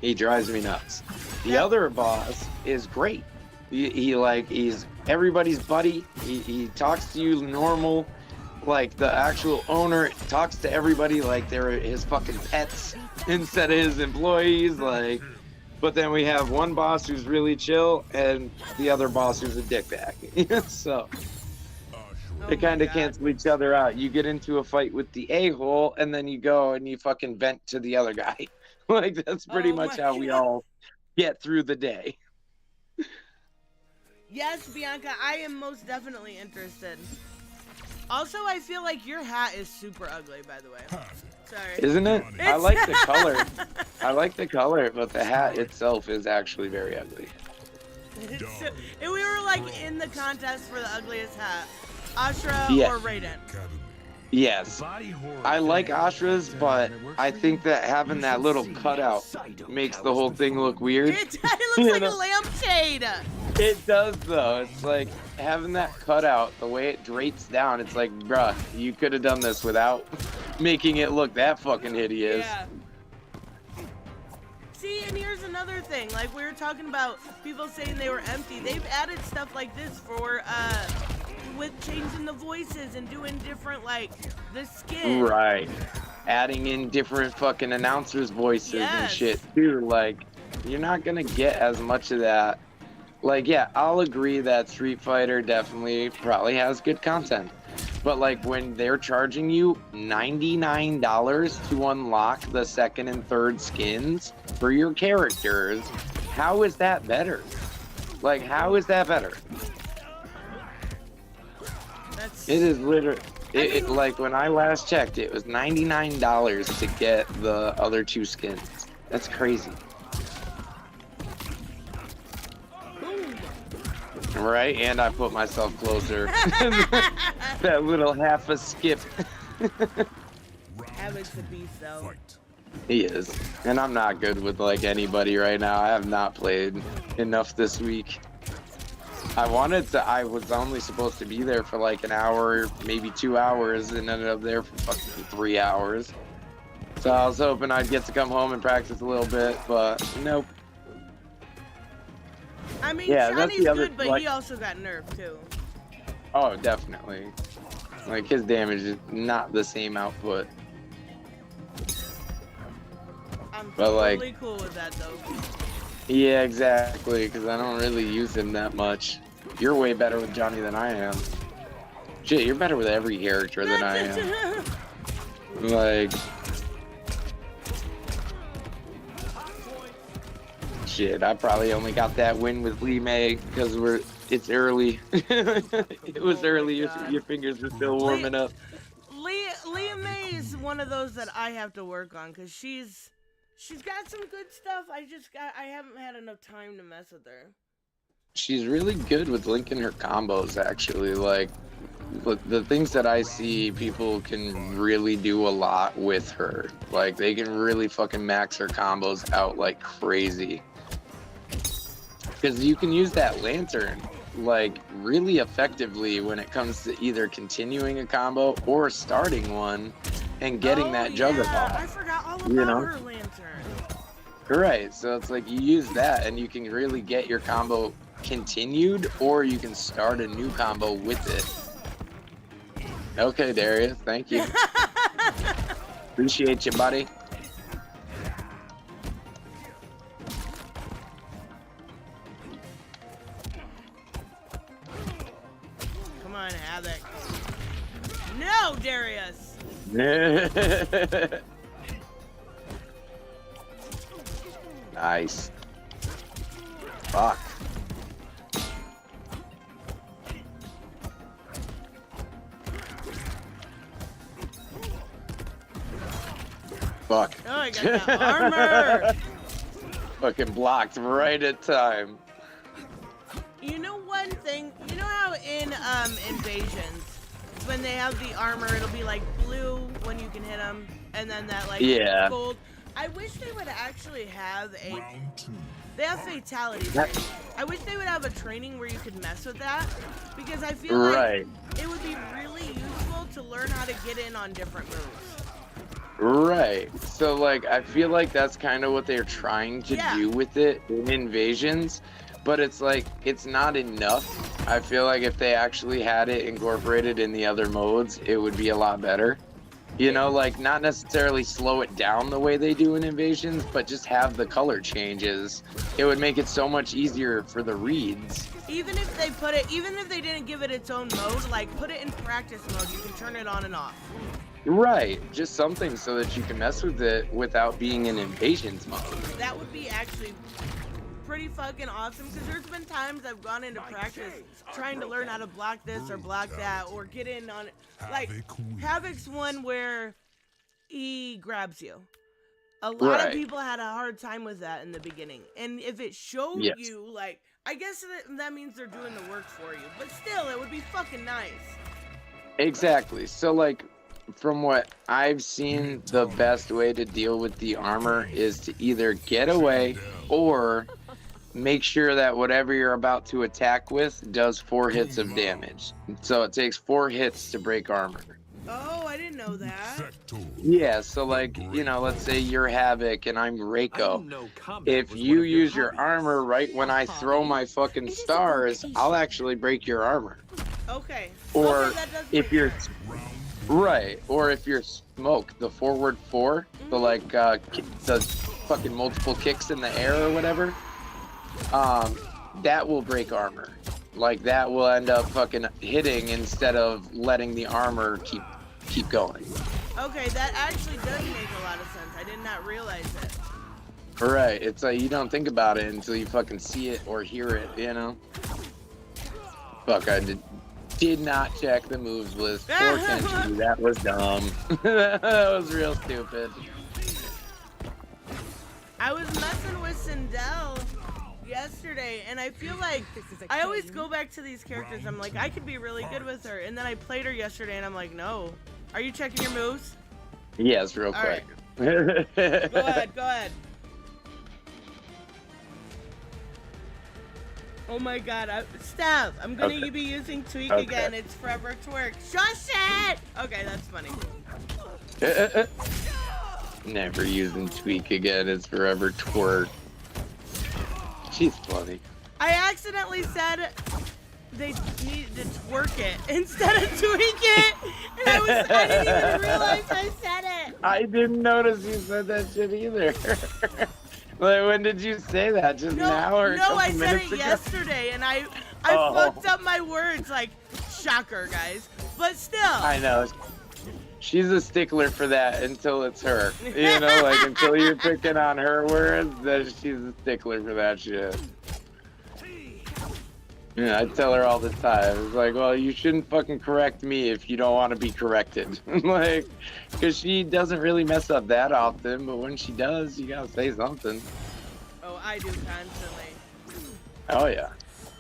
He drives me nuts. The other boss is great. He's everybody's buddy. He talks to you normal. Like, the actual owner talks to everybody like they're his fucking pets instead of his employees. Like, but then we have one boss who's really chill and the other boss who's a dickbag. So Oh they my kind of God. cancel each other out. You get into a fight with the a-hole and then you go and you fucking vent to the other guy. Like, that's pretty Oh much my how we God. all get through the day. Yes, Bianca, I am most definitely interested. Also, I feel like your hat is super ugly, by the way. Sorry. Isn't it? I It's- like the color. I like the color, but the hat itself is actually very ugly. And we were like in the contest for the ugliest hat. Ashra Yeah. or Raiden? Yes. I like Ashra's, but I think that having that little cutout makes the whole thing look weird. It looks You like a know? lampshade. It does, though. It's like having that cutout, the way it drapes down, it's like, bruh, you could have done this without making it look that fucking hideous. Yeah. See, and here's another thing. Like, we were talking about people saying they were empty. They've added stuff like this for, with changing the voices and doing different, like, the skin. Right. Adding in different fucking announcers' voices and Yes. shit, too. Like, you're not gonna get as much of that. Like, yeah, I'll agree that Street Fighter definitely probably has good content. But, like, when they're charging you $99 to unlock the second and third skins for your characters, how is that better? Like, how is that better? That's It is literally, like, when I last checked, it was $99 to get the other 2 skins. That's crazy. Right? And I put myself closer. That little half a skip. Habit's the beast, though. He is. And I'm not good with like anybody right now. I have not played enough this week. I was only supposed to be there for like an hour, maybe 2 hours, and ended up there for fucking 3 hours. So I was hoping I'd get to come home and practice a little bit, but nope. I mean, Yeah, that's Johnny's the other, good, but like- he also got nerfed too. Oh, definitely. Like his damage is not the same output. I'm But, like- totally cool with that though. Yeah, exactly, because I don't really use him that much. You're way better with Johnny than I am. Shit, you're better with every character than I am. Like... Shit, I probably only got that win with Lee May because it's early. It was early. Your fingers were still warming up. Leah May is one of those that I have to work on because she's got some good stuff. I haven't had enough time to mess with her. She's really good with linking her combos, actually. Like, the things that I see, people can really do a lot with her. Like, they can really fucking max her combos out like crazy. Because you can use that lantern, like, really effectively when it comes to either continuing a combo or starting one and getting that juggernaut. Yeah, I forgot all about her lantern. Right, so it's like you use that and you can really get your combo continued, or you can start a new combo with it. Okay, Darius, thank you. Appreciate you, buddy. Come on, Havoc. No, Darius! Nice. Fuck. Fuck. Oh, I got that armor! Fucking blocked right at time. You know one thing? You know how in Invasions, when they have the armor, it'll be like blue when you can hit them, and then that like gold. I wish they would actually have they have fatalities. I wish they would have a training where you could mess with that, because I feel like it would be really useful to learn how to get in on different moves. Right. So, like, I feel like that's kind of what they're trying to do with it in Invasions, but it's like, it's not enough. I feel like if they actually had it incorporated in the other modes, it would be a lot better. You know, like, not necessarily slow it down the way they do in Invasions, but just have the color changes. It would make it so much easier for the reads. Even if they didn't give it its own mode, like, put it in practice mode, you can turn it on and off. Right, just something so that you can mess with it without being in Invasions mode. That would be actually pretty fucking awesome, because there's been times I've gone into practice trying to learn how to block this or block that or get in on it. Like, Havoc's one where he grabs you. A lot of people had a hard time with that in the beginning. And if it showed you, like, I guess that means they're doing the work for you. But still, it would be fucking nice. Exactly. So, like, from what I've seen, the best way to deal with the armor is to either get away or make sure that whatever you're about to attack with does 4 hits of damage. So it takes 4 hits to break armor. Oh, I didn't know that. Yeah, so like, you know, let's say you're Havoc and I'm Reiko. If you use your armor right when I throw my fucking stars, I'll actually break your armor. Okay. Or that does if make you're... sense. Right, or if you're Smoke, the forward 4, the like, the fucking multiple kicks in the air or whatever, that will break armor. Like, that will end up fucking hitting instead of letting the armor keep going. Okay, that actually does make a lot of sense. I did not realize it. Right, it's like, you don't think about it until you fucking see it or hear it, you know? Fuck, I did not check the moves list. Poor Kenshi, that was dumb. That was real stupid. I was messing with Sindel yesterday, and I feel like I always go back to these characters. I'm like, I could be really good with her, and then I played her yesterday, and I'm like, no. Are you checking your moves? Yes, real quick. Right. Go ahead, go ahead. Oh my god, Steph, I'm gonna be using tweak again. It's forever twerk. Shush it! Okay, that's funny. Never using tweak again. It's forever twerk. She's funny. I accidentally said they needed to twerk it instead of tweak it, and I didn't even realize I said it. I didn't notice you said that shit either. Like, when did you say that? Just now or no, I a couple said minutes it ago? yesterday, and I fucked up my words. Like, shocker, guys. But still. I know. She's a stickler for that until it's her. You know, like, until you're picking on her words, then she's a stickler for that shit. Yeah, I tell her all the time. It's like, well, you shouldn't fucking correct me if you don't want to be corrected. Like, because she doesn't really mess up that often, but when she does, you gotta say something. Oh, I do constantly. Oh, yeah.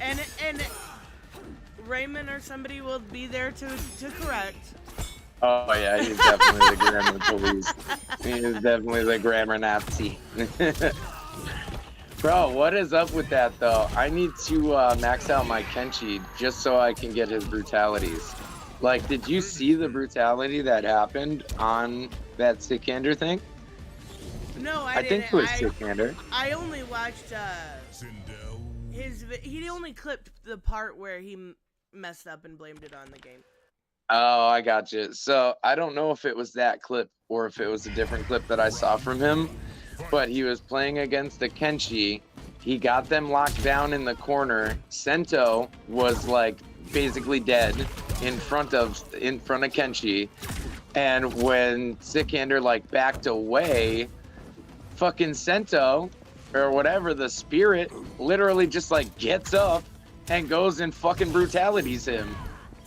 And Raymond or somebody will be there to correct. Oh, yeah, he's definitely the grammar police. He is definitely the grammar Nazi. Bro, what is up with that, though? I need to max out my Kenshi just so I can get his brutalities. Like, did you see the brutality that happened on that Sikander thing? No, I think it was Sikander. I only watched he only clipped the part where he messed up and blamed it on the game. Oh, I got you. So, I don't know if it was that clip or if it was a different clip that I saw from him. But he was playing against the Kenshi. He got them locked down in the corner. Sento was like basically dead in front of Kenshi. And when Sikander like backed away, fucking Sento or whatever, the spirit literally just like gets up and goes and fucking brutalities him.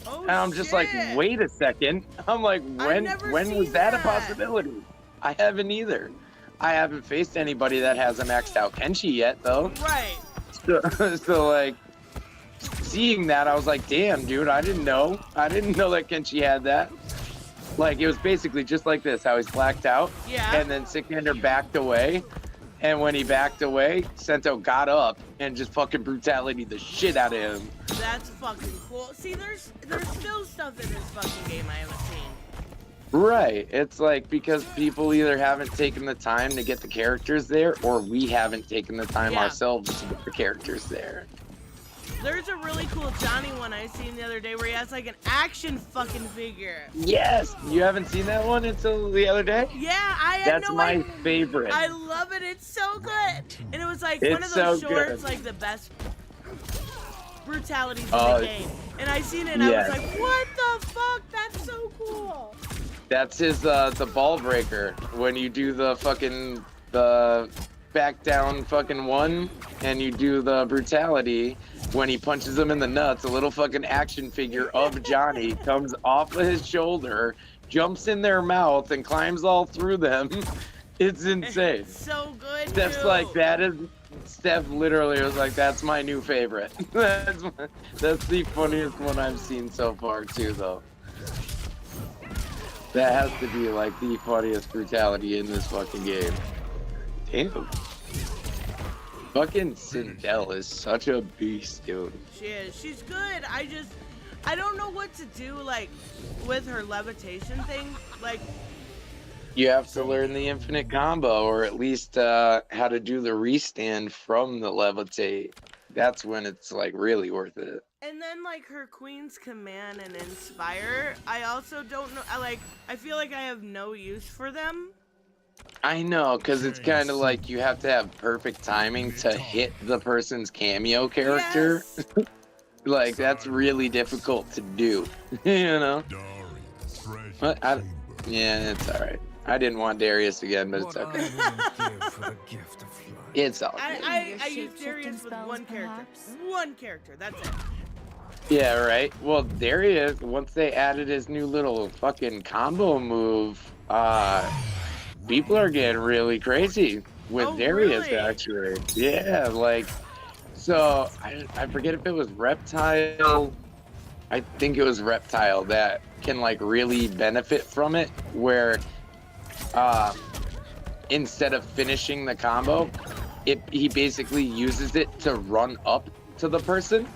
Oh, and I'm just like, wait a second. I'm like, when was that a possibility? I haven't either. I haven't faced anybody that has a maxed out Kenshi yet, though. Right. So like, seeing that, I was like, damn, dude, I didn't know. I didn't know that Kenshi had that. Like, it was basically just like this, how he's blacked out. Yeah. And then Sikander backed away. And when he backed away, Sento got up and just fucking brutality the shit out of him. That's fucking cool. See, there's still stuff in this fucking game I haven't seen. Right. It's like because people either haven't taken the time to get the characters there or we haven't taken the time ourselves to get the characters there. There's a really cool Johnny one I seen the other day where he has like an action fucking figure. Yes! You haven't seen that one until the other day? Yeah, I had That's my favorite. I love it. It's so good. And it was like It's one of those so shorts, good. like the best brutalities in the game. And I seen it and I was like, what the fuck? That's so cool. That's his, the ball breaker. When you do the fucking, the back down fucking one, and you do the brutality, when he punches him in the nuts, a little fucking action figure of Johnny comes off of his shoulder, jumps in their mouth, and climbs all through them. It's insane. It's so good, Steph's too. like, that is... Steph literally was like, that's my new favorite. That's the funniest one I've seen so far, too, though. That has to be, like, the funniest brutality in this fucking game. Damn. Fucking Sindel is such a beast, dude. She is. She's good. I don't know what to do, like, with her levitation thing. Like, You have to learn the infinite combo, or at least how to do the restand from the levitate. That's when it's, like, really worth it. and then, like, her Queen's Command and Inspire, I also don't know, I feel like I have no use for them. I know, because it's kind of like you have to have perfect timing to hit the person's cameo character. Yes. Like, that's really difficult to do, you know? But yeah, it's alright. I didn't want Darius again, but it's okay. It's all good. I use Darius with one character. One character, that's it. Yeah, right? Well, Darius, once they added his new little fucking combo move, people are getting really crazy with Darius, really? actually. Yeah, like, so, I forget if it was Reptile. I think it was Reptile that can, like, really benefit from it, where, instead of finishing the combo, he basically uses it to run up to the person.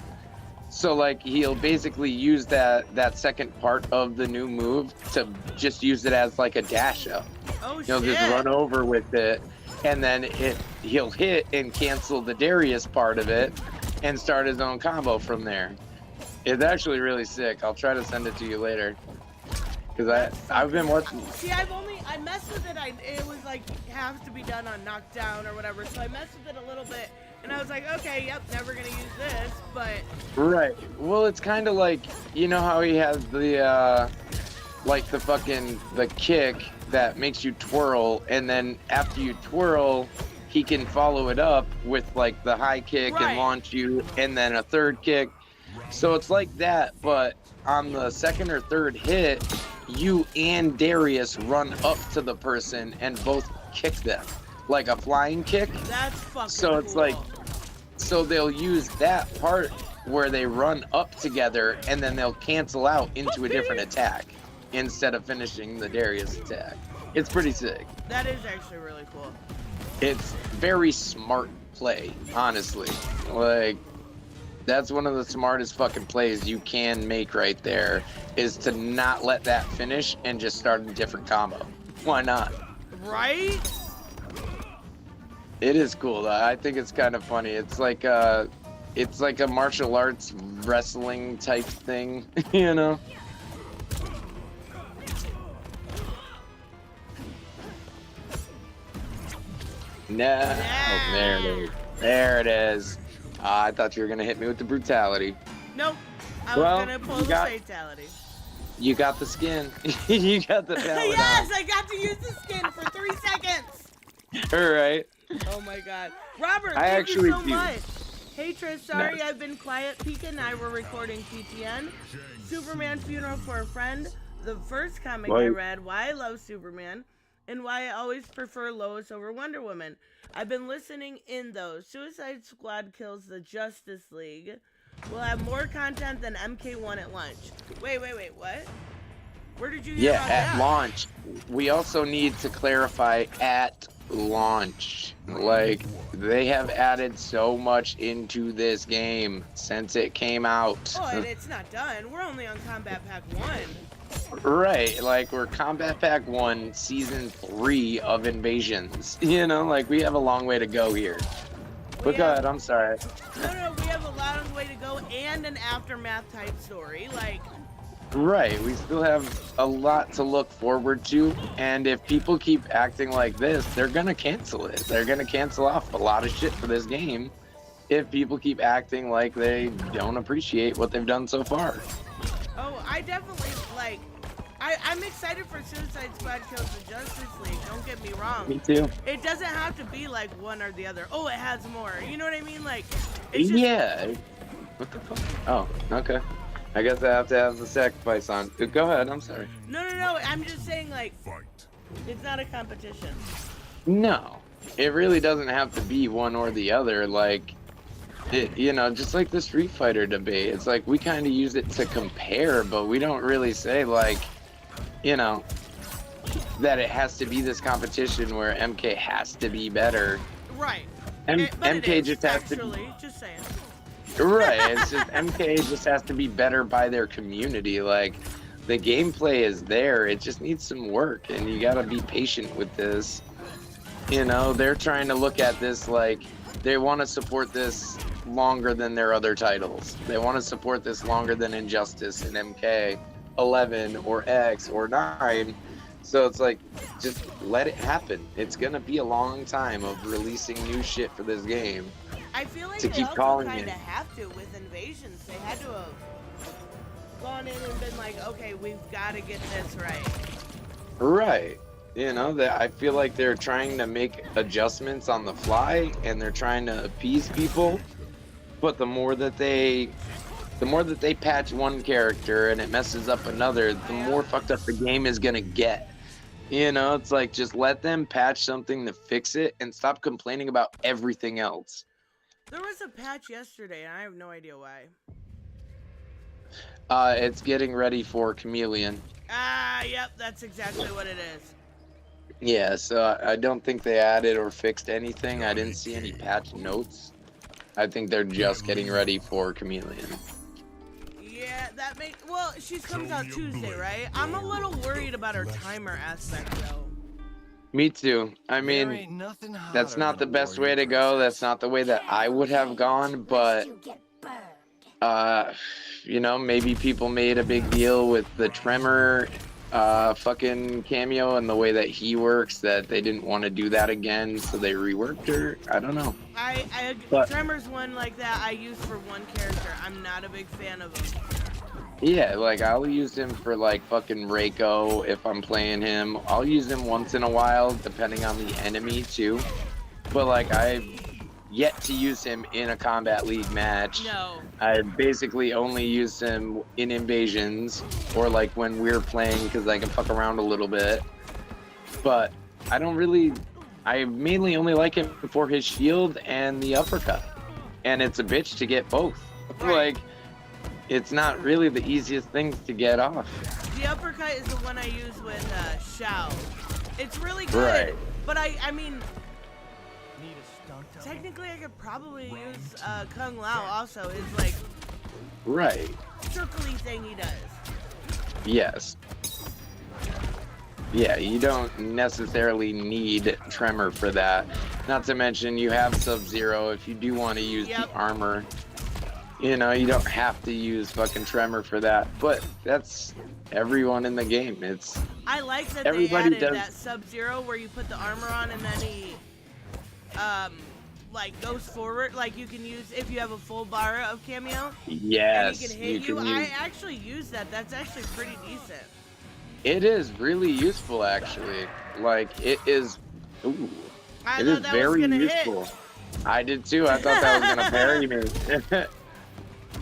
So like he'll basically use that second part of the new move to just use it as like a dash up. Oh He'll shit. just run over with it, and then he'll hit and cancel the Darius part of it and start his own combo from there. It's actually really sick. I'll try to send it to you later. Because I've been watching. See, I messed with it. It was like has to be done on knockdown or whatever. So I messed with it a little bit, and I was like, okay, yep, never gonna use this. But Right. Well, it's kind of like, you know how he has the like the kick that makes you twirl, and then after you twirl, he can follow it up with like the high kick Right. and launch you, and then a third kick. So it's like that, but on the second or third hit, you and Darius run up to the person and both kick them like a flying kick. that's fucking So it's cool. like, so they'll use that part where they run up together and then they'll cancel out into a different attack instead of finishing the Darius attack. It's pretty sick. That is actually really cool. It's very smart play, honestly. Like, that's one of the smartest fucking plays you can make right there, is to not let that finish and just start a different combo. Why not? Right? It is cool though. I think it's kind of funny. It's like a martial arts wrestling type thing, you know? No. Yeah. Oh, there it is. There it is. I thought you were gonna hit me with the brutality. Nope. I was Well, gonna pull you the got- fatality. You got the skin. You got the palette Yes, I got to use the skin for 3 seconds. on. All right. Oh my god. Robert, I thank actually you so do. much. Hey Trish, sorry No. I've been quiet. Pika and I were recording PTN. Superman Funeral for a Friend. The first comic I Right. read, Why I Love Superman, and Why I Always Prefer Lois over Wonder Woman. I've been listening in though. Suicide Squad kills the Justice League. We'll have more content than MK1 at lunch. Wait, what? Where did you hear Yeah, about at that? launch. We also need to clarify at launch. Like, they have added so much into this game since it came out. Oh, and it's not done. We're only on Combat Pack 1. Right, like we're Combat Pack 1, Season 3 of Invasions. You know, like we have a long way to go here. But go ahead, I'm sorry. No, we have a long way to go and an aftermath type story. Like, Right, we still have a lot to look forward to, and if people keep acting like this, they're gonna cancel it. They're gonna cancel off a lot of shit for this game if people keep acting like they don't appreciate what they've done so far. oh, I definitely, like, I'm excited for Suicide Squad kills the Justice League. Don't get me wrong. Me too. It doesn't have to be like one or the other. Oh, it has more. You know what I mean? Like, it's just, Yeah. What the fuck? Oh, okay. I guess I have to have the sacrifice on. Go ahead, I'm sorry. No. I'm just saying, like, it's not a competition. No, it really doesn't have to be one or the other. Like, it, you know, just like the Street Fighter debate, it's like we kind of use it to compare, but we don't really say, like, you know, that it has to be this competition where MK has to be better. Right. But it MK is, just has to be. actually, just saying. Right, it's just MK just has to be better by their community. Like, the gameplay is there, it just needs some work, and you gotta be patient with this. You know, they're trying to look at this like they want to support this longer than their other titles. They want to support this longer than Injustice and MK 11 or X or 9. So it's like, just let it happen. It's gonna be a long time of releasing new shit for this game. I feel like To they keep also calling kind it. of have to with Invasions. They had to have gone in and been like, okay, we've got to get this right. Right. You know, that I feel like they're trying to make adjustments on the fly and they're trying to appease people. But the more that they patch one character and it messes up another, the more fucked up the game is gonna get. You know, it's like, just let them patch something to fix it and stop complaining about everything else. There was a patch yesterday, and I have no idea why. It's getting ready for Chameleon. Ah, yep, that's exactly what it is. Yeah, so I don't think they added or fixed anything. I didn't see any patch notes. I think they're just getting ready for Chameleon. Yeah, that makes. Well, she comes out Tuesday, right? I'm a little worried about her timer aspect, though. Me too. I mean, that's not the best way to go. That's not the way that I would have gone, but you know, maybe people made a big deal with the Tremor fucking cameo and the way that he works that they didn't want to do that again, so they reworked her. I don't know. But Tremor's one like that I use for one character. I'm not a big fan of him. Yeah, like I'll use him for like fucking Reiko if I'm playing him. I'll use him once in a while depending on the enemy too. But like I've yet to use him in a Combat League match. No. I basically only use him in invasions or like when we're playing because I can fuck around a little bit. But I mainly only like him for his shield and the uppercut. And it's a bitch to get both. Right. Like, it's not really the easiest things to get off. The uppercut is the one I use with Shao. It's really good. Right. But I mean, technically I could probably use Kung Lao also. His like Right. circly thing he does. Yes. Yeah, you don't necessarily need Tremor for that. Not to mention you have Sub-Zero if you do want to use the armor. You know, you don't have to use fucking Tremor for that. But that's everyone in the game. I like that they added that Sub-Zero where you put the armor on and then he like goes forward. Like you can use if you have a full bar of cameo. Yes. And he can hit you. I actually use that. That's actually pretty decent. It is really useful, actually. Like, it is... Ooh. It is very useful. I did, too. I thought that was going to bury me.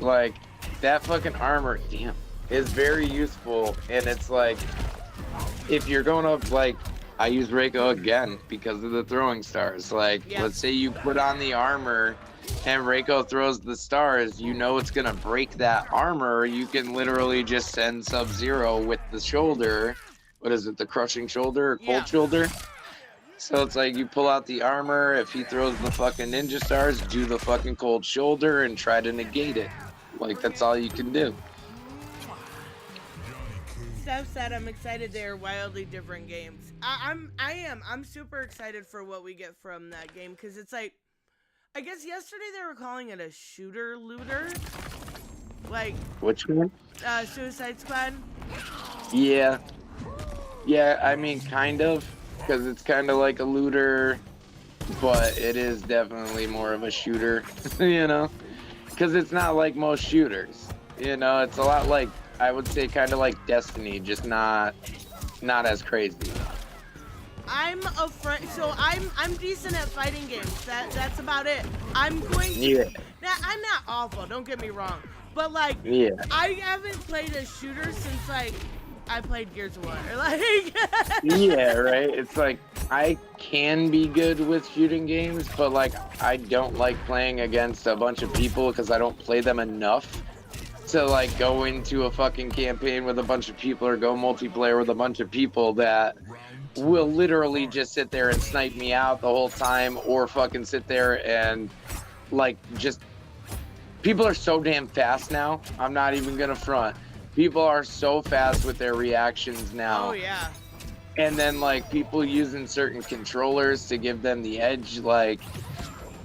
Like, that fucking armor, damn, is very useful. And it's like, if you're going up, like, I use Reiko again because of the throwing stars. Like, let's say you put on the armor and Reiko throws the stars, you know it's gonna break that armor. You can literally just send Sub-Zero with the shoulder. What is it, the crushing shoulder or cold shoulder? So it's like you pull out the armor, if he throws the fucking ninja stars, do the fucking cold shoulder and try to negate it. Like, that's all you can do. Steph said I'm excited they're wildly different games. I'm super excited for what we get from that game because it's like, I guess yesterday they were calling it a shooter looter. Like, which one? Suicide Squad. Yeah. Yeah, I mean, kind of. Because it's kind of like a looter, but it is definitely more of a shooter, you know? Because it's not like most shooters. You know, it's a lot like, I would say kind of like Destiny, just not as crazy. I'm afraid, so I'm decent at fighting games. That's about it. I'm going to. Now, I'm not awful. Don't get me wrong, but like, I haven't played a shooter since like I played Gears of War. Like, yeah, right. It's like I can be good with shooting games, but like I don't like playing against a bunch of people because I don't play them enough to like go into a fucking campaign with a bunch of people or go multiplayer with a bunch of people that will literally just sit there and snipe me out the whole time, or fucking sit there and like just people are so damn fast now. I'm not even gonna front. People are so fast with their reactions now. Oh yeah. And then like people using certain controllers to give them the edge. Like,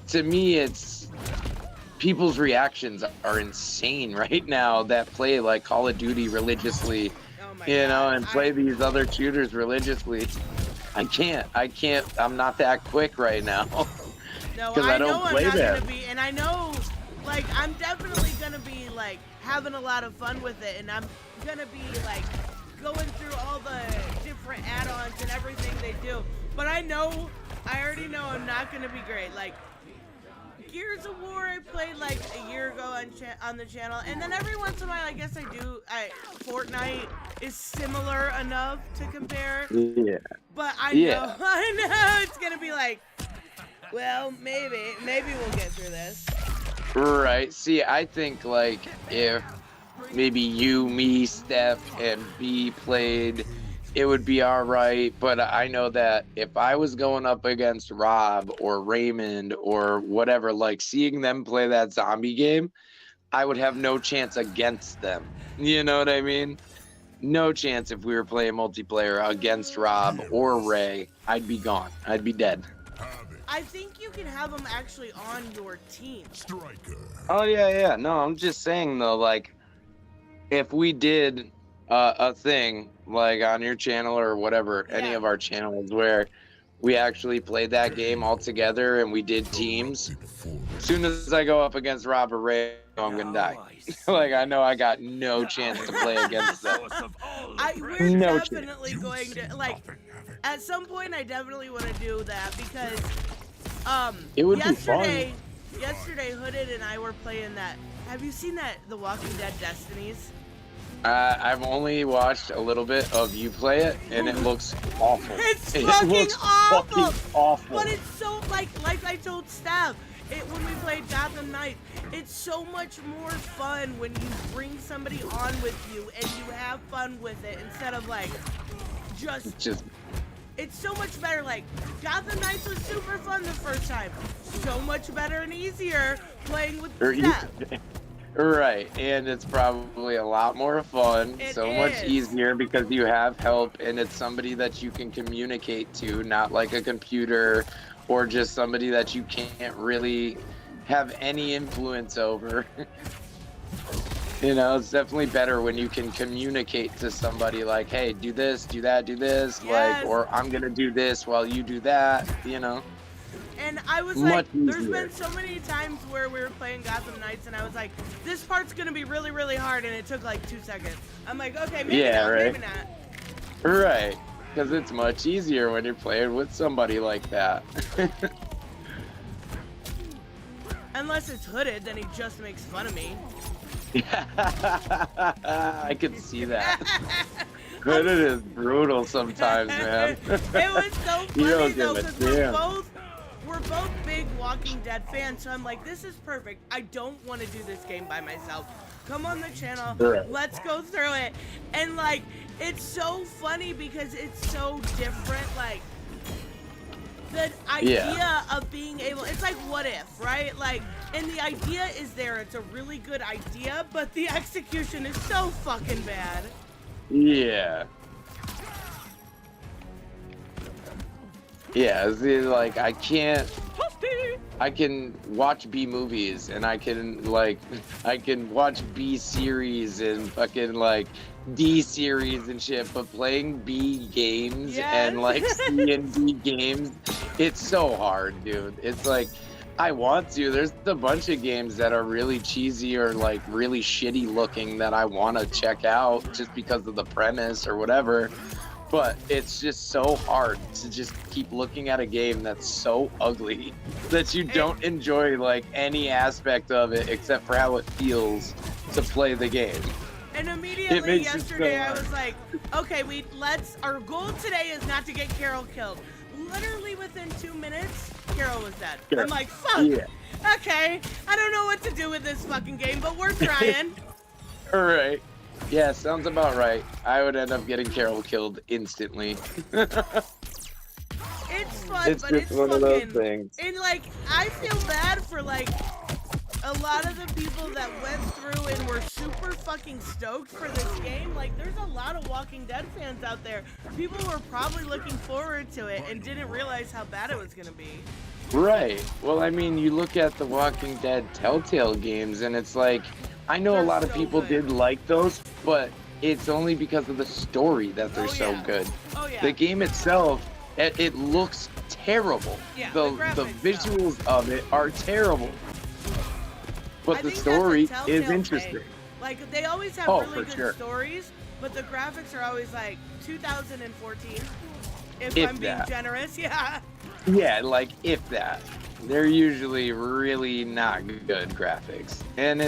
to me, it's people's reactions are insane right now that play like Call of Duty religiously. You know, and play these other shooters religiously. I can't. I'm not that quick right now. No, I don't play that. Gonna be, and I know, like, I'm definitely gonna be like having a lot of fun with it, and I'm gonna be like going through all the different add-ons and everything they do. But I already know I'm not gonna be great. Like, Gears of War I played like a year ago on the channel, and then every once in a while I guess I do. Fortnite is similar enough to compare. Yeah. But I know it's gonna be like, well, maybe we'll get through this. Right. See, I think like if maybe you, me, Steph, and B played it would be all right. But I know that if I was going up against Rob or Raymond or whatever, like seeing them play that zombie game, I would have no chance against them. You know what I mean? No chance if we were playing multiplayer against Rob or Ray. I'd be gone. I'd be dead. I think you can have them actually on your team. Oh, yeah. No, I'm just saying, though, like, if we did a thing, like, on your channel or whatever, any of our channels, where we actually played that game all together and we did teams, as soon as I go up against Rob or Ray, I'm going to die. Like, I know I got no chance to play against them. We're definitely going to, like, at some point I definitely want to do that because, it would yesterday, be fun. Yesterday, Hooded and I were playing that. Have you seen that The Walking Dead Destinies? I've only watched a little bit of you play it, and it looks awful. It's It fucking looks awful. fucking awful. But it's so, like I told Stav, when we played Gotham Knights, it's so much more fun when you bring somebody on with you and you have fun with it instead of like just. It's so much better. Like Gotham Knights was super fun the first time. So much better and easier playing with Stav. Right, and it's probably a lot more fun, much easier because you have help and it's somebody that you can communicate to, not like a computer or just somebody that you can't really have any influence over. You know, it's definitely better when you can communicate to somebody like, hey, do this, do that, do this, like, or I'm gonna do this while you do that, you know. And I was like, there's been so many times where we were playing Gotham Knights and I was like, this part's gonna be really, really hard, and it took like 2 seconds. I'm like, okay, maybe not, maybe not. Right, because it's much easier when you're playing with somebody like that. Unless it's Hooded, then he just makes fun of me. I could see that. Hooded is brutal sometimes, man. It was so funny though, because we're both big Walking Dead fans, so I'm like, this is perfect. I don't want to do this game by myself. Come on the channel, let's go through it. And like, it's so funny because it's so different. Like, the idea of being able, it's like what if, right? Like, and the idea is there, it's a really good idea, but the execution is so fucking bad. Yeah. Yeah, see, like, I can watch B movies and I can watch B series and fucking like D series and shit, but playing B games and like C and D games, it's so hard, dude. It's like, I want to. There's a bunch of games that are really cheesy or like really shitty looking that I want to check out just because of the premise or whatever. But it's just so hard to just keep looking at a game that's so ugly that you don't enjoy like any aspect of it except for how it feels to play the game. And immediately yesterday I was like, okay, our goal today is not to get Carol killed. Literally within 2 minutes, Carol was dead. I'm like, fuck. Yeah. Okay, I don't know what to do with this fucking game, but we're trying. All right. Yeah, sounds about right. I would end up getting Carol killed instantly. It's fun, but it's one fucking, of those things. And like, I feel bad for like a lot of the people that went through and were super fucking stoked for this game. Like, there's a lot of Walking Dead fans out there. People were probably looking forward to it and didn't realize how bad it was gonna be. Right. Well, I mean, you look at the Walking Dead Telltale games and it's like, I know a lot of people did like those, but it's only because of the story that they're so good. Oh yeah. The game itself, it looks terrible. Yeah, the visuals of it are terrible. But the story is interesting. Like, they always have really good stories, but the graphics are always like 2014, if I'm being generous. Yeah. Yeah, like if that. They're usually really not good graphics. And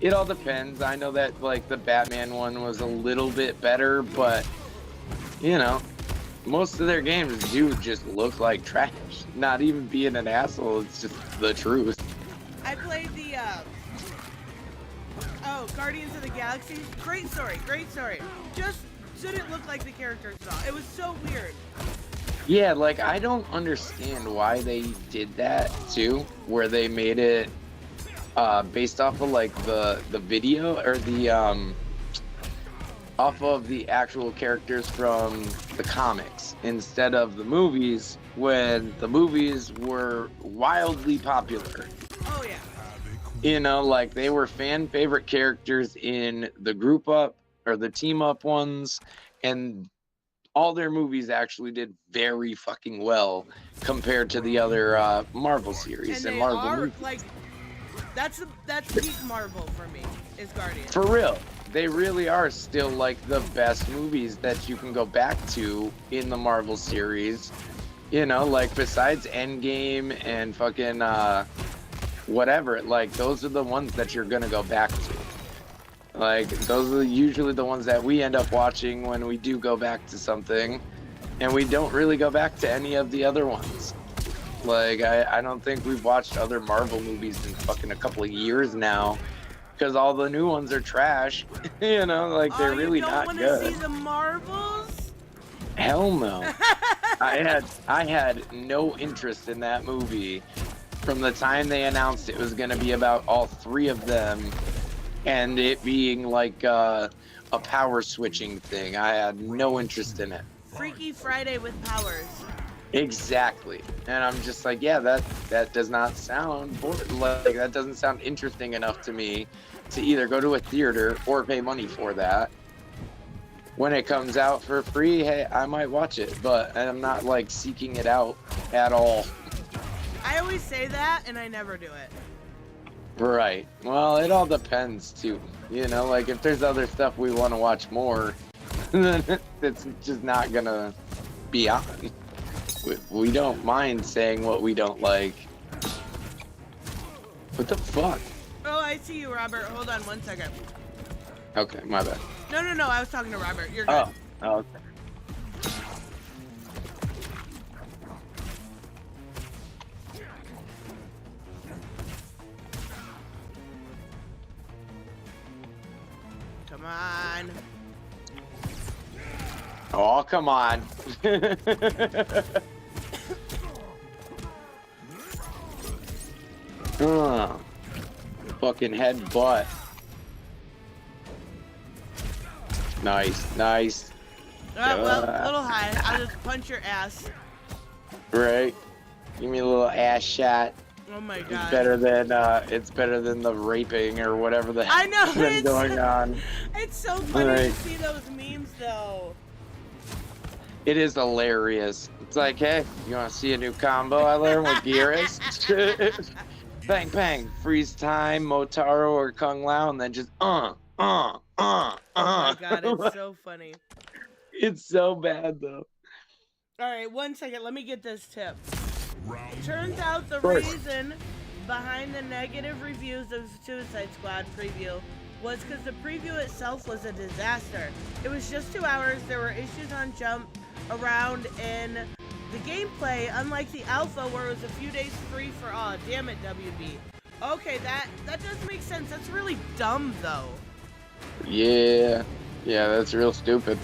it all depends. I know that like the Batman one was a little bit better, but you know, most of their games do just look like trash. Not even being an asshole, it's just the truth. I played the Guardians of the Galaxy. Great story, great story. Just didn't look like the characters at all. It was so weird. Yeah, like I don't understand why they did that too, where they made it based off of like the video or the off of the actual characters from the comics instead of the movies, when the movies were wildly popular. Oh yeah. You know, like they were fan favorite characters in the group up or the team up ones, and all their movies actually did very fucking well compared to the other Marvel series and Marvel movies. Like that's peak Marvel for me is Guardians. For real. They really are still like the best movies that you can go back to in the Marvel series. You know, like besides Endgame and fucking whatever, like those are the ones that you're gonna go back to. Like those are usually the ones that we end up watching when we do go back to something, and we don't really go back to any of the other ones. Like I don't think we've watched other Marvel movies in fucking a couple of years now, because all the new ones are trash. You know, like they're really not good. You don't want to see the Marvels? Hell no. I had no interest in that movie from the time they announced it was going to be about all three of them, and it being like a power switching thing. I had no interest in it. Freaky Friday with powers. Exactly. And I'm just like, yeah, that does not sound like that doesn't sound interesting enough to me to either go to a theater or pay money for that. When it comes out for free, hey, I might watch it, but I'm not like seeking it out at all. I always say that and I never do it. Right. Well, it all depends too. You know, like if there's other stuff we want to watch more, then it's just not gonna be on. We don't mind saying what we don't like. What the fuck? Oh, I see you, Robert. Hold on 1 second. Okay, my bad. No, I was talking to Robert. You're good. Oh, okay. Come on. Oh, come on. Fucking headbutt. Nice. Well, a little high. I'll just punch your ass. Right. Give me a little ass shot. Oh my god. It's better than the raping or whatever the I know, hell's been going on. It's so funny Right. to see those memes though. It is hilarious. It's like, hey, you want to see a new combo I learned with Geras? Bang, bang, freeze time, Motaro or Kung Lao, and then just Oh my god, it's so funny. It's so bad though. Alright, 1 second, let me get this tip. Turns out the First. reason behind the negative reviews of Suicide Squad preview was because the preview itself was a disaster. It was just 2 hours, there were issues on jump around in the gameplay, unlike the alpha where it was a few days free for all. Damn it, WB. Okay, that does make sense. That's really dumb though. Yeah, that's real stupid.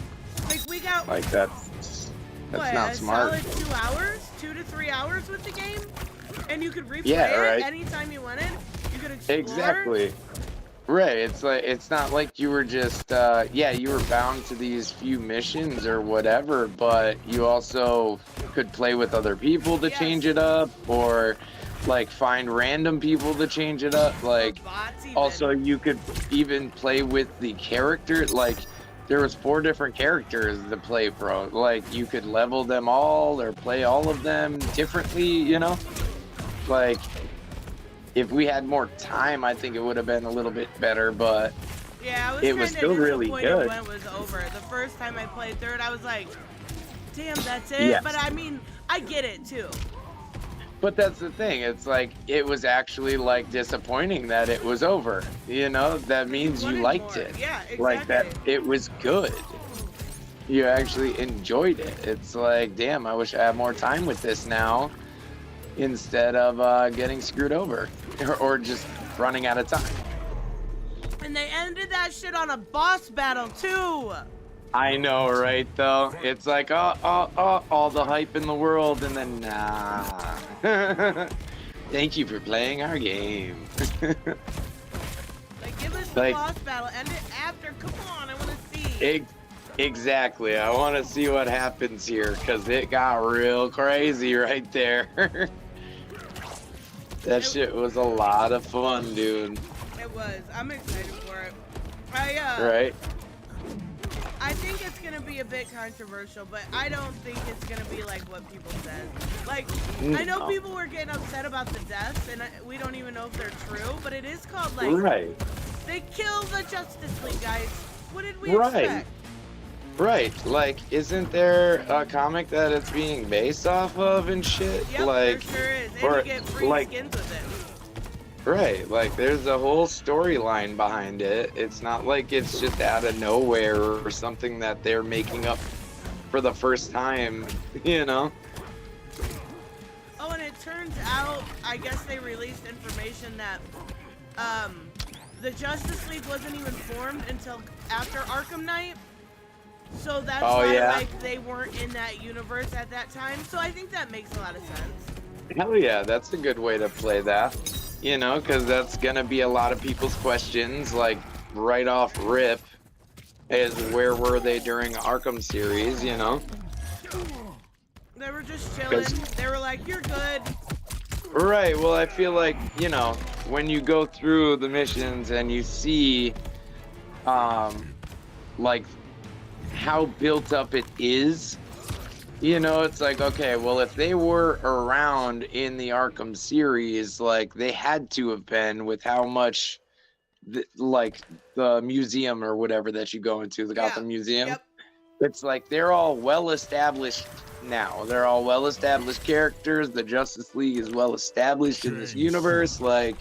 Like we got Like that's what, not a smart. solid 2 hours? 2 to 3 hours with the game? And you could replay Yeah, it right. anytime you wanted? You could explore? Exactly. Right, it's not like you were just you were bound to these few missions or whatever, but you also could play with other people to change it up, or like find random people to change it up. Like bots even. also you could even play with the character. Like there was 4 different characters to play pro. Like you could level them all or play all of them differently, you know? Like if we had more time, I think it would have been a little bit better, but yeah, it was still really good. When it was over. The first time I played through it, I was like, damn, that's it? Yes. But I mean, I get it too. But that's the thing. It's like it was actually like disappointing that it was over. You know, that means you wanted liked more. it. Yeah, exactly. Like that it was good. You actually enjoyed it. It's like, damn, I wish I had more time with this now instead of getting screwed over or just running out of time. And they ended that shit on a boss battle too. I know, right? Though it's like, all the hype in the world, and then nah. Thank you for playing our game. Like, give us the Like- boss battle. End it after. Come on, I want to see. Exactly. I want to see what happens here because it got real crazy right there. That shit was a lot of fun, dude. It was. I'm excited for it. Right? I think it's gonna be a bit controversial, but I don't think it's gonna be like what people said. Like, I know No. people were getting upset about the deaths, and we don't even know if they're true, but it is called, like, Right. they killed the Justice League, guys. What did we Right. expect? Right. Like, isn't there a comic that it's being based off of and shit? Yep, Like, there sure is. And or, you get free like- skins with it. right. Like, there's a whole storyline behind it. It's not like it's just out of nowhere or something that they're making up for the first time, you know? Oh, and it turns out, I guess they released information that the Justice League wasn't even formed until after Arkham Knight. So that's Oh, why, yeah? like, they weren't in that universe at that time. So I think that makes a lot of sense. Hell yeah, that's a good way to play that. You know, because that's going to be a lot of people's questions, like, right off rip, is where were they during Arkham series, you know? They were just chilling. They were like, "You're good." Right, well, I feel like, you know, when you go through the missions and you see, like, how built up it is, you know, it's like, okay, well, if they were around in the Arkham series, like, they had to have been with how much, like, the museum or whatever that you go into, the Gotham Museum. Yep. It's like they're all well established now. They're all well established characters. The Justice League is well established in this universe. Like,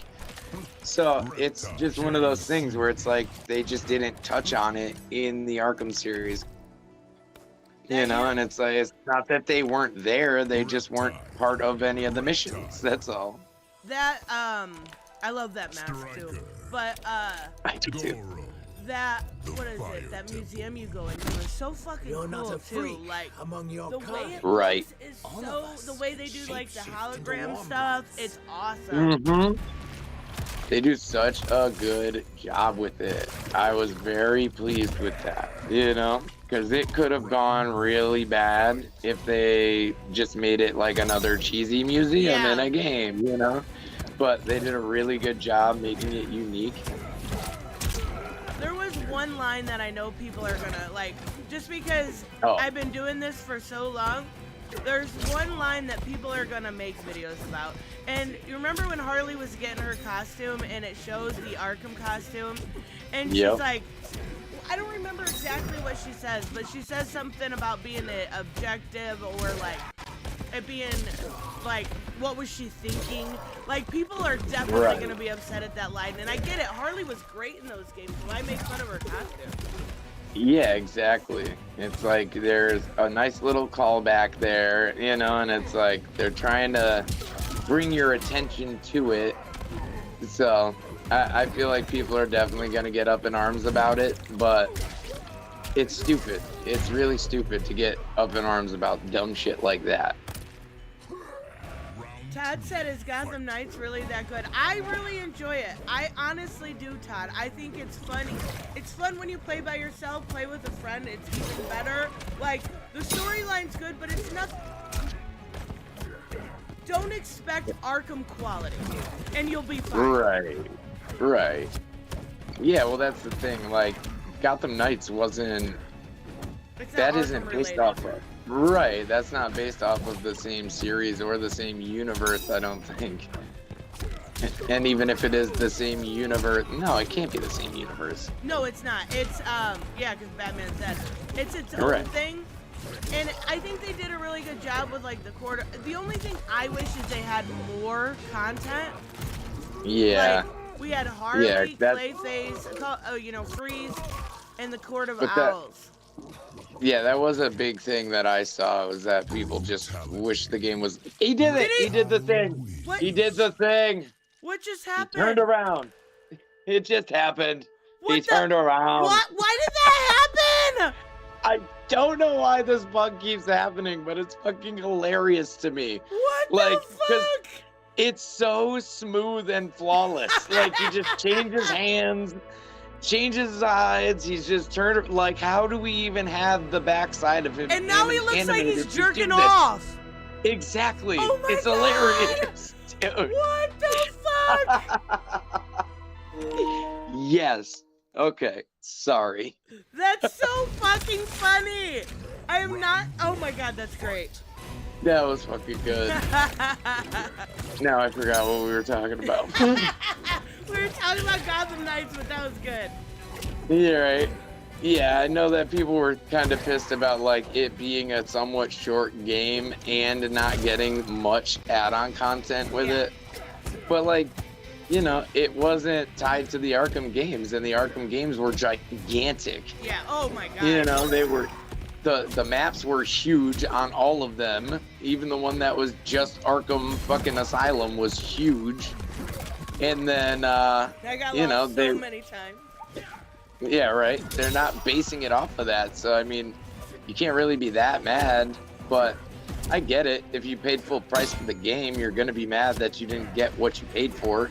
so it's just one of those things where it's like they just didn't touch on it in the Arkham series. You know, and it's like, it's not that they weren't there, they just weren't part of any of the missions. That's all. That I love that mask too. But I do too. that what is it? That museum you go into is so fucking cool too. Like the way it Right. looks is so the way they do like the hologram stuff. It's awesome. Mm-hmm. They do such a good job with it. I was very pleased with that, you know, because it could have gone really bad if they just made it like another cheesy museum in a game, you know. But they did a really good job making it unique. There was one line that I know people are gonna like, just because Oh. I've been doing this for so long. There's one line that people are gonna make videos about. And you remember when Harley was getting her costume and it shows the Arkham costume? And she's like, I don't remember exactly what she says, but she says something about being an objective or like it being like, what was she thinking? Like, people are definitely gonna be upset at that line. And I get it, Harley was great in those games, so I make fun of her costume. Yeah, exactly. It's like there's a nice little callback there, you know, and it's like they're trying to bring your attention to it. So I feel like people are definitely going to get up in arms about it, but it's stupid. It's really stupid to get up in arms about dumb shit like that. Todd said, is Gotham Knights really that good? I really enjoy it. I honestly do, Todd. I think it's funny. It's fun when you play by yourself, play with a friend. It's even better. Like, the storyline's good, but it's not... Don't expect Arkham quality, and you'll be fine. Right. Yeah, well, that's the thing. Like, Gotham Knights wasn't... It's not That Arkham isn't based related. off of... Right, that's not based off of the same series or the same universe, I don't think. And even if it is the same universe... No, it can't be the same universe. No, it's not. It's, yeah, because Batman said it's its own Correct. thing. And I think they did a really good job with, like, the quarter. The only thing I wish is they had more content. Yeah. Like, we had Harley, that- Clayface, Freeze, and the Court of But that- Owls. Yeah, that was a big thing that I saw, was that people just wish the game was... He did it! He did the thing! What? He did the thing! What just He happened? turned around. It just happened. What He the- turned around. What? Why did that happen? I don't know why this bug keeps happening, but it's fucking hilarious to me. What Like, the 'cause fuck? it's so smooth and flawless. Like, he just changes hands, changes sides. He's just turned. Like, how do we even have the backside of him? And now he looks like animated he's to jerking do this? off. Exactly. Oh my It's God. hilarious, dude. What the fuck? Yes. Okay. Sorry. That's so fucking funny. I am not. Oh my God, that's great. That was fucking good. Now I forgot what we were talking about. We were talking about Gotham Knights, but that was good. Yeah, right. Yeah, I know that people were kind of pissed about like it being a somewhat short game and not getting much add-on content with it. But like, you know, it wasn't tied to the Arkham games, and the Arkham games were gigantic. Yeah. Oh my God. You know, they were. The maps were huge on all of them. Even the one that was just Arkham fucking Asylum was huge. And then, I got you know, lost so many times. yeah, right. They're not basing it off of that. So, I mean, you can't really be that mad. But I get it. If you paid full price for the game, you're going to be mad that you didn't get what you paid for.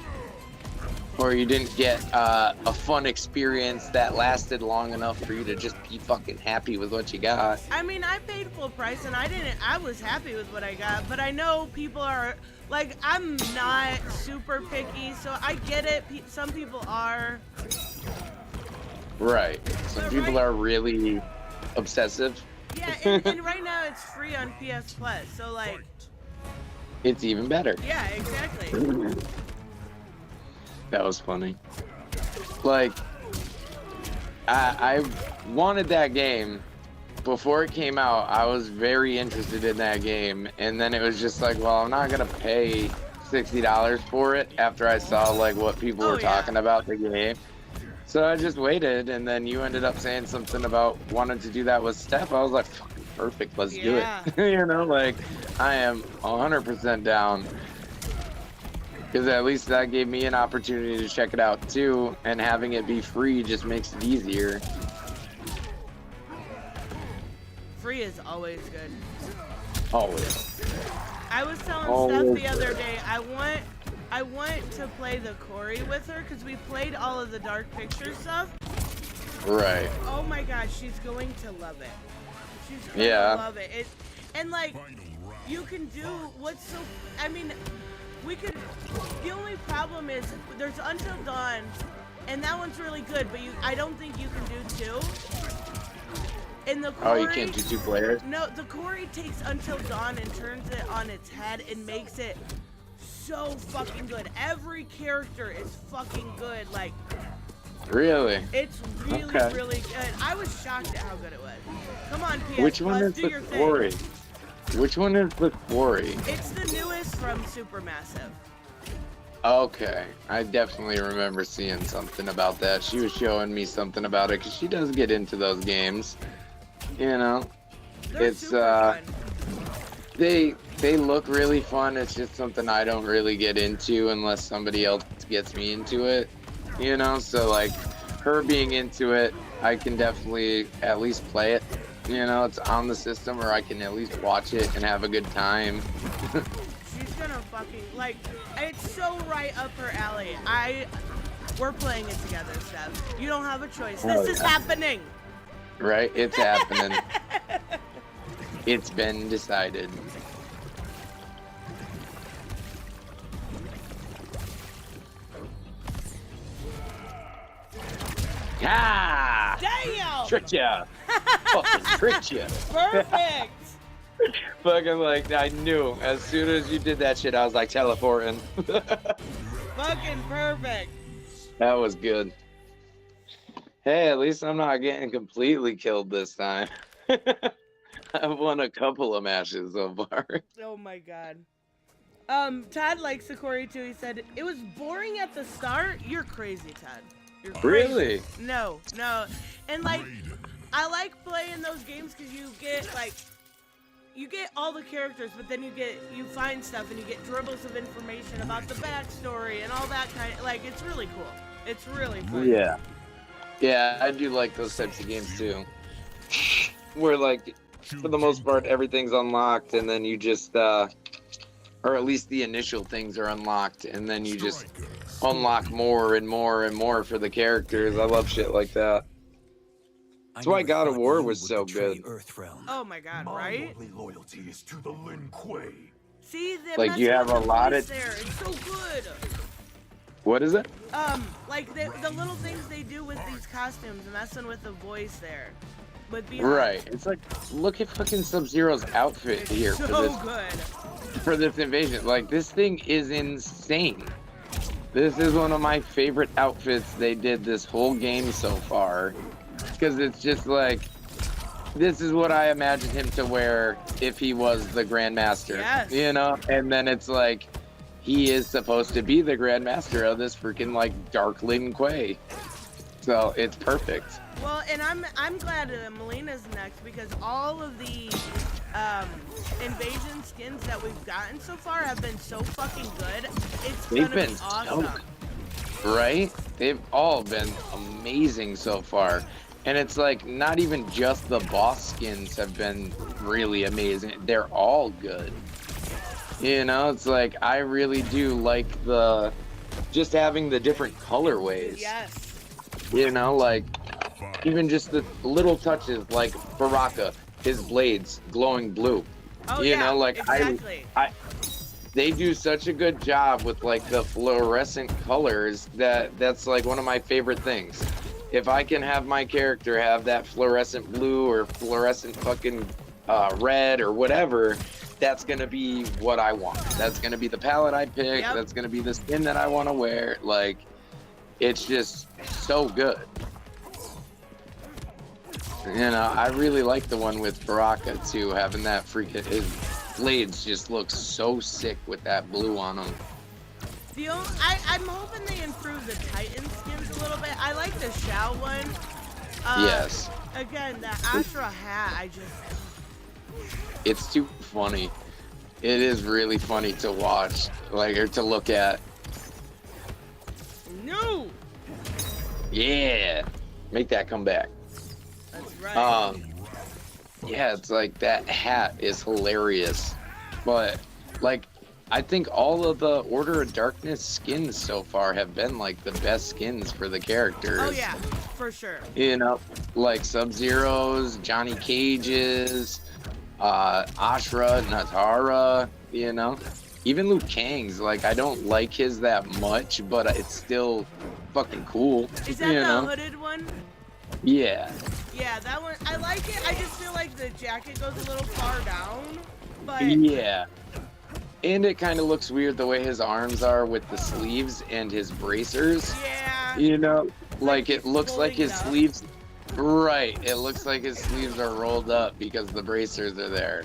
Or you didn't get a fun experience that lasted long enough for you to just be fucking happy with what you got. I mean, I paid full price and I was happy with what I got, but I know people are, like, I'm not super picky, so I get it. Some people are. Right. Some But people right- are really obsessive. Yeah, and right now it's free on PS Plus, so like, It's even better. yeah, exactly. That was funny. Like, I wanted that game. Before it came out, I was very interested in that game. And then it was just like, well, I'm not going to pay $60 for it after I saw, like, what people were talking about the game. So I just waited, and then you ended up saying something about wanting to do that with Steph. I was like, fucking perfect, let's do it. You know, like, I am 100% down. Because at least that gave me an opportunity to check it out too, and having it be free just makes it easier. Free is always good. Always. I was telling Always Steph the other day, I want to play the Corey with her because we played all of the Dark Picture stuff. Right. Oh my God, she's going to love it. She's going to love it. And like, you can do what's so. I mean, we could. The only problem is there's Until Dawn, and that one's really good, but I don't think you can do two. In the Corey, Oh, you can't do 2 players? No, the Corey takes Until Dawn and turns it on its head and makes it so fucking good. Every character is fucking good. Like, Really? it's really, Okay. really good. I was shocked at how good it was. Come on, PS Which one Plus, is do the your thing. Quarry? Which one is the Quarry? It's the newest from Supermassive. Okay. I definitely remember seeing something about that. She was showing me something about it, because she does get into those games. You know? They're It's, super fun. They look really fun. It's just something I don't really get into unless somebody else gets me into it. You know, so like her being into it, I can definitely at least play it. You know, it's on the system, or I can at least watch it and have a good time. She's gonna fucking, like, it's so right up her alley. We're playing it together, Steph. You don't have a choice. This is happening. Right? It's happening. It's been decided. Ah! Damn! Tricked ya! Fucking tricked ya! Perfect! Fucking like, I knew. As soon as you did that shit, I was like, teleporting. Fucking perfect. That was good. Hey, at least I'm not getting completely killed this time. I've won a couple of matches so far. Oh my God. Todd likes the Corey too. He said, it was boring at the start. You're crazy, Todd. You're crazy. Really? No. And like, I like playing those games because you get all the characters, but then you find stuff and you get dribbles of information about the backstory and all that kind of, like, it's really cool. It's really fun. Yeah. Yeah, I do like those types of games too. where like for the most part everything's unlocked, and then you just or at least the initial things are unlocked, and then you just unlock more and more and more for the characters. I love shit like that. That's why God of War was so good. Oh my god, right? Loyalty is to the Lin Kuei. See, they Like, mess you with have the a lot voice of- there. It's so good. What is it? Like the little things they do with these costumes, messing with the voice there. With Beyond. Right. It's like, look at fucking Sub-Zero's outfit It's here so for good. this invasion. Like, this thing is insane. This is one of my favorite outfits they did this whole game so far. Because it's just like, this is what I imagined him to wear if he was the Grandmaster. Yes. You know? And then it's like, he is supposed to be the Grandmaster of this freaking, like, Dark Lin Kuei. So, it's perfect. Well, and I'm glad that Melina's next because all of the invasion skins that we've gotten so far have been so fucking good. It's They've gonna been be awesome. Right? They've all been amazing so far. And it's like, not even just the boss skins have been really amazing. They're all good. You know, it's like, I really do like just having the different colorways. Yes. You know, like, even just the little touches, like Baraka, his blades glowing blue. Oh, You yeah, know, like, exactly. they do such a good job with like the fluorescent colors that's like one of my favorite things. If I can have my character have that fluorescent blue or fluorescent fucking red or whatever, that's gonna be what I want. That's gonna be the palette I pick. Yep. That's gonna be the skin that I want to wear. Like, it's just so good. You know, I really like the one with Baraka too, having that freaking, his blades just look so sick with that blue on them. I'm hoping they improve the Titan skins a little bit. I like the Shao one. Yes. Again, the Astra hat, It's too funny. It is really funny to watch, like, or to look at. No! Yeah. Make that come back. That's right. Yeah, it's like that hat is hilarious. But like, I think all of the Order of Darkness skins so far have been like the best skins for the characters. Oh yeah, for sure. You know, like Sub-Zero's, Johnny Cage's, Ashra, Nitara, you know. Even Liu Kang's, like, I don't like his that much, but it's still fucking cool. Is that you the know? hooded one? Yeah. Yeah, that one, I like it. I just feel like the jacket goes a little far down, but... Yeah. And it kind of looks weird the way his arms are with the sleeves and his bracers. Yeah. You know, like it looks like folding his it up. sleeves. Right. It looks like his sleeves are rolled up because the bracers are there.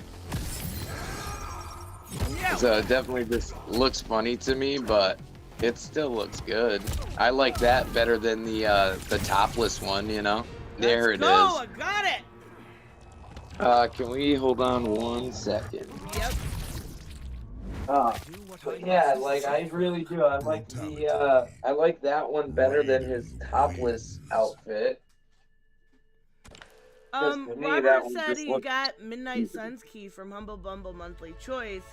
Yeah. So it definitely just looks funny to me, but it still looks good. I like that better than the topless one, you know? There it is. Oh, I got it. Can we hold on 1 second? Yep. Yeah, like I really do. I like I like that one better than his topless outfit. 'Cause to me, that Robert one said just he looks- got Midnight Sun's key from Humble Bumble Monthly Choice.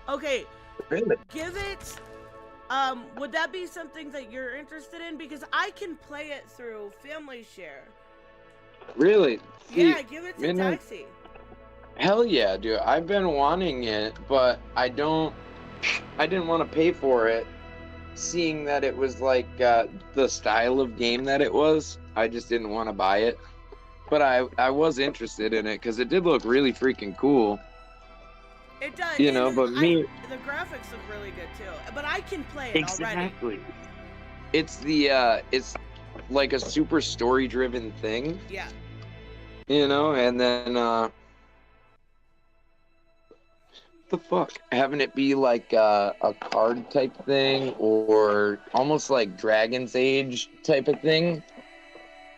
Okay, Really? give it. Would that be something that you're interested in? Because I can play it through Family Share. Really? See, Yeah, give it to Midnight- Taxi. Hell yeah, dude. I've been wanting it, but I didn't want to pay for it, seeing that it was like the style of game that it was. I just didn't want to buy it. But I was interested in it because it did look really freaking cool. It does. You and know, but the me- graphics look really good too. But I can play it already. Exactly. It's it's like a super story driven thing, Yeah. you know, and then the fuck, having it be like a card type thing or almost like Dragon's Age type of thing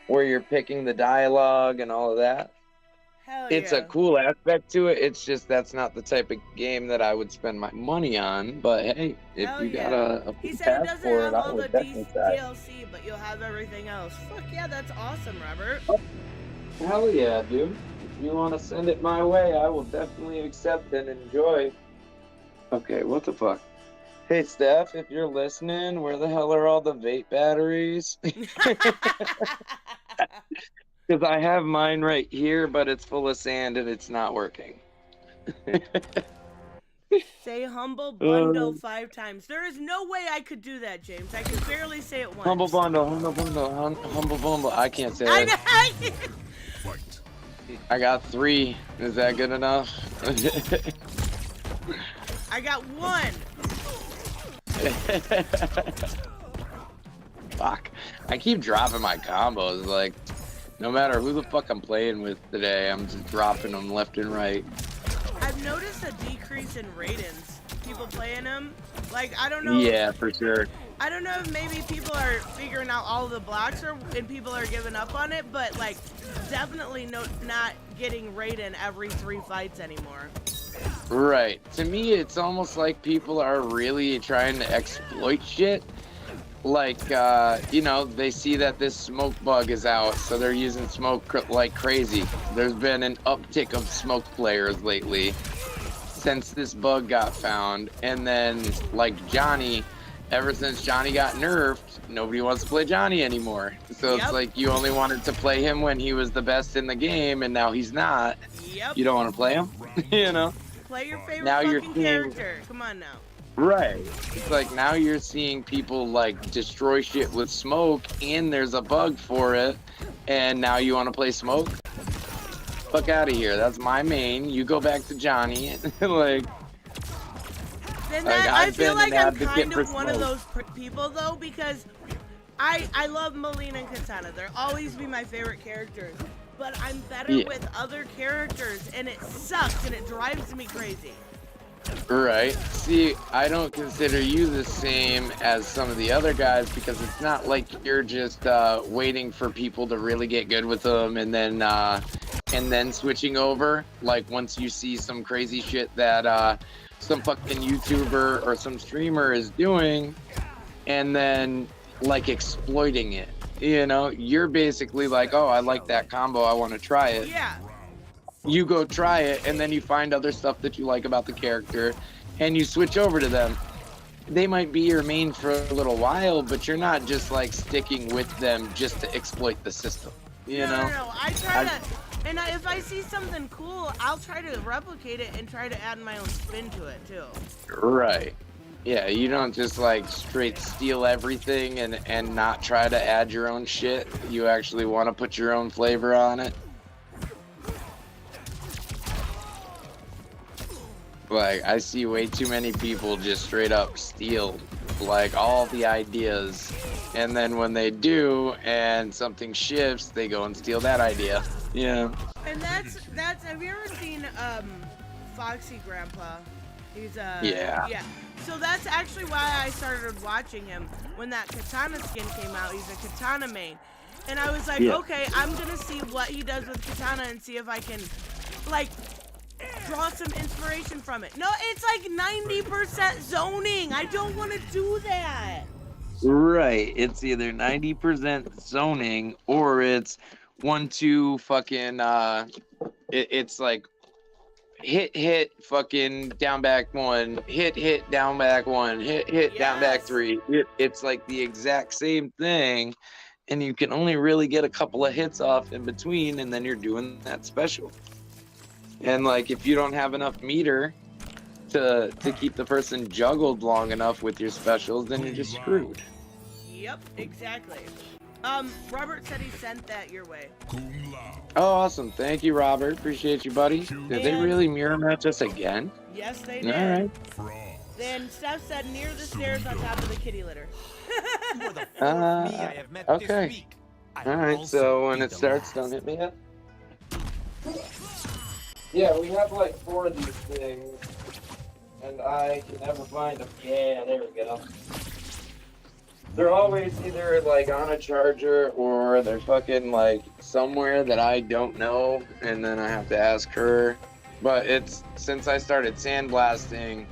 where you're picking the dialogue and all of that. Hell It's yeah. a cool aspect to it. It's just that's not the type of game that I would spend my money on. But hey, if Hell you yeah. got a He free said it pass doesn't for have it, I all the would definitely try. DLC, but you'll have everything else. Fuck yeah, that's awesome, Robert. Hell yeah, dude. If you want to send it my way, I will definitely accept and enjoy. Okay, what the fuck? Hey, Steph, if you're listening, where the hell are all the vape batteries? Because I have mine right here, but it's full of sand and it's not working. Say humble bundle 5 times. There is no way I could do that, James. I could barely say it once. Humble bundle, humble bundle, humble bundle. I can't say I that. know. I got 3. Is that good enough? I got 1. Fuck. I keep dropping my combos. Like, no matter who the fuck I'm playing with today, I'm just dropping them left and right. I've noticed a decrease in Raidens. People playing them. Like, I don't know. Yeah, for sure. I don't know if maybe people are figuring out all the blocks and people are giving up on it, but like, definitely not getting Raiden every 3 fights anymore. Right. To me, it's almost like people are really trying to exploit shit. Like, you know, they see that this smoke bug is out, so they're using smoke like crazy. There's been an uptick of smoke players lately since this bug got found. And then, like Johnny, ever since Johnny got nerfed, nobody wants to play Johnny anymore. So Yep. it's like you only wanted to play him when he was the best in the game, and now he's not. Yep. You don't want to play him, you know? Play your favorite Now you're fucking seeing- character. Come on now. Right. It's like now you're seeing people like destroy shit with smoke, and there's a bug for it, and now you want to play smoke? Fuck out of here. That's my main. You go back to Johnny. Like, Then Like, that, I I've feel been like an I'm advocate kind for of one of smoke. those people though, because I love Melina and Katana. They'll always be my favorite characters. But I'm better Yeah. with other characters, and it sucks, and it drives me crazy. right. See, I don't consider you the same as some of the other guys because it's not like you're just waiting for people to really get good with them and then switching over. Like once you see some crazy shit that some fucking YouTuber or some streamer is doing, and then like exploiting it. You know, you're basically like, oh, I like that combo, I want to try it. Yeah. You go try it, and then you find other stuff that you like about the character, and you switch over to them. They might be your main for a little while, but you're not just like sticking with them just to exploit the system. You know? No. I try to, and if I see something cool, I'll try to replicate it and try to add my own spin to it too. Right. Yeah, you don't just like straight steal everything and not try to add your own shit. You actually want to put your own flavor on it. Like, I see way too many people just straight up steal, like, all the ideas. And then when they do, and something shifts, they go and steal that idea. Yeah. And that's, have you ever seen, Foxy Grandpa? He's, Yeah. Yeah. So that's actually why I started watching him. When that Katana skin came out, he's a Katana main. And I was like, Yeah. okay, I'm gonna see what he does with Katana and see if I can, like, draw some inspiration from it. No, it's like 90% zoning. I don't want to do that. Right. It's either 90% zoning or it's 1-2 fucking it's like hit fucking down back 1, hit down back 1, hit down back Yes. 3. It's like the exact same thing, and you can only really get a couple of hits off in between, and then you're doing that special. And like if you don't have enough meter to keep the person juggled long enough with your specials, then you're just screwed. Yep, exactly. Robert said he sent that your way. Oh, awesome. Thank you, Robert. Appreciate you, buddy. Did they And- really mirror match us again? Yes, they did. All right. Then Steph said near the stairs on top of the kitty litter. Okay. All right. So when it starts, don't hit me up. Yeah, we have like 4 of these things, and I can never find them. Yeah, there we go. They're always either like on a charger or they're fucking like somewhere that I don't know, and then I have to ask her. But it's since I started sandblasting,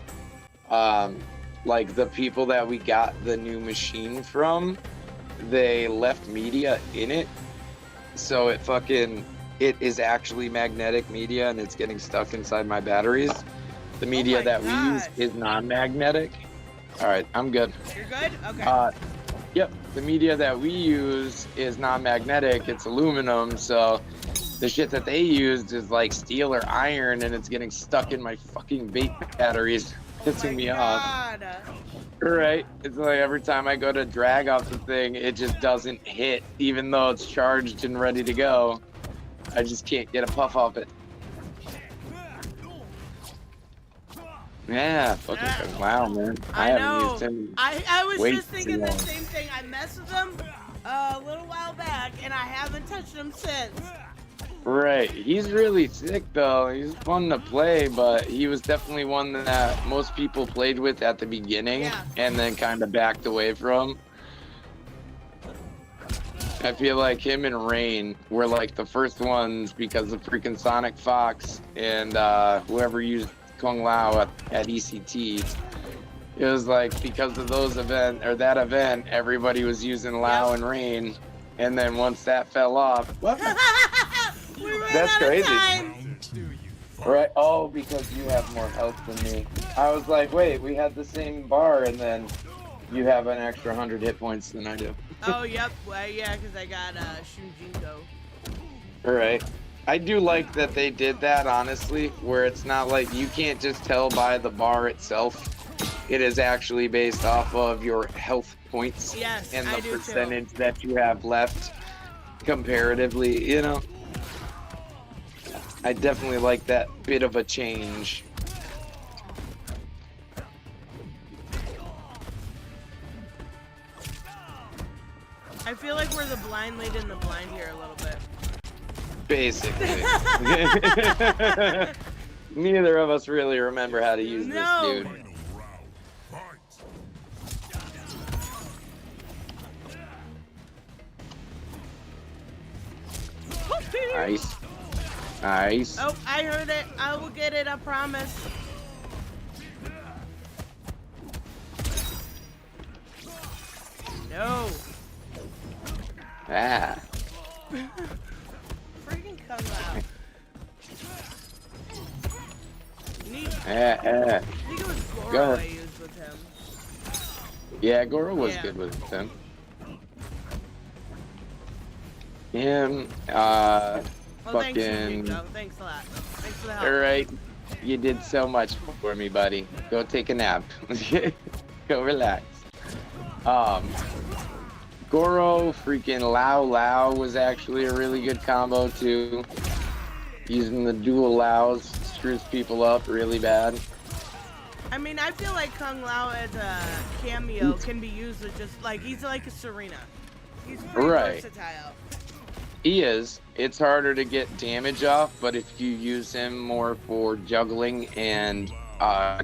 like the people that we got the new machine from, they left media in it, so it fucking it is actually magnetic media and it's getting stuck inside my batteries. The media my that we use gosh. is non-magnetic. All right, I'm good. You're good? Okay. Yep, the media that we use is non-magnetic. It's aluminum, so the shit that they used is like steel or iron, and it's getting stuck in my fucking vape batteries, pissing me off. God. Right? It's like every time I go to drag off the thing, it just doesn't hit, even though it's charged and ready to go. I just can't get a puff off it. Yeah, fucking wow, man. I haven't know. used him. I was way just thinking too the long. same thing. I messed with him a little while back, and I haven't touched him since. Right. He's really sick, though. He's fun to play, but he was definitely one that most people played with at the beginning Yeah. and then kind of backed away from. I feel like him and Rain were like the first ones because of freaking Sonic Fox and whoever used Kung Lao at ECT. It was like because of those that event, everybody was using Lao and Rain, and then once that fell off, what? We ran That's out of crazy. time. Right? Oh, because you have more health than me. I was like, wait, we had the same bar, and then you have an extra 100 hit points than I do. Oh, yep. Well, yeah, because I got Shunjinko. All right. I do like that they did that, honestly, where it's not like you can't just tell by the bar itself. It is actually based off of your health points Yes, and I the do too. percentage that you have left comparatively, you know? I definitely like that bit of a change. I feel like we're the blind lead in the blind here a little bit. Basically. Neither of us really remember how to use No. this dude. Nice. Nice. Oh, I heard it. I will get it, I promise. No. Ah. Freaking Kung Lao. Neat. Ah. I think it was Goro Go. I used with him. Yeah, Goro was Yeah. good with him. Him, Oh, thanks, fucking. Shunjinko. Thanks a lot. Thanks for the help. Alright. You did so much for me, buddy. Go take a nap. Go relax. Goro, freaking Lao was actually a really good combo too. Using the dual Laos screws people up really bad. I mean, I feel like Kung Lao as a cameo can be used with just like he's like a Serena. He's pretty Right. versatile. He is. It's harder to get damage off, but if you use him more for juggling and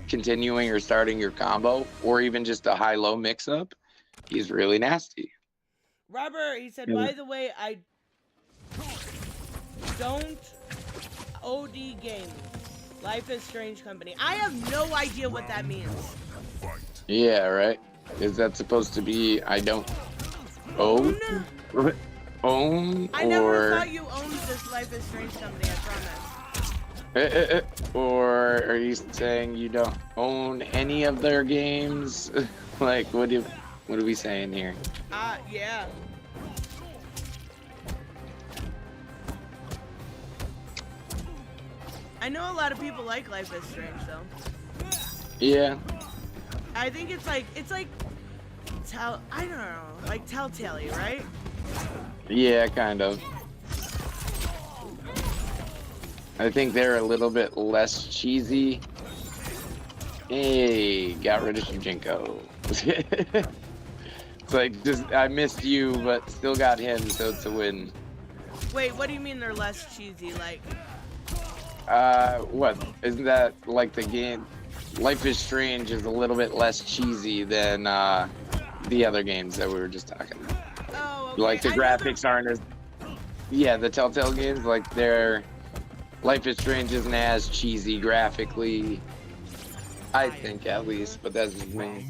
continuing or starting your combo, or even just a high-low mix-up, he's really nasty. Robert, he said, Yeah. by the way, I don't OD games. Life is Strange Company. I have no idea what that means. Yeah, right? Is that supposed to be I don't own? Own? I never or... thought you owned this Life is Strange Company, I promise. Or are you saying you don't own any of their games? Like, what are we saying here? Yeah. I know a lot of people like Life is Strange, though. Yeah. I think it's like I don't know, like Telltale, right? Yeah, kind of. I think they're a little bit less cheesy. Hey, got rid of Shujinko. It's like, just I missed you, but still got him, so it's a win. Wait, what do you mean they're less cheesy? Like, What? Isn't that like the game? Life is Strange is a little bit less cheesy than the other games that we were just talking about. oh, okay. Like the graphics aren't as, yeah, the Telltale games, like their Life is Strange isn't as cheesy graphically, I think at least, but that's just me.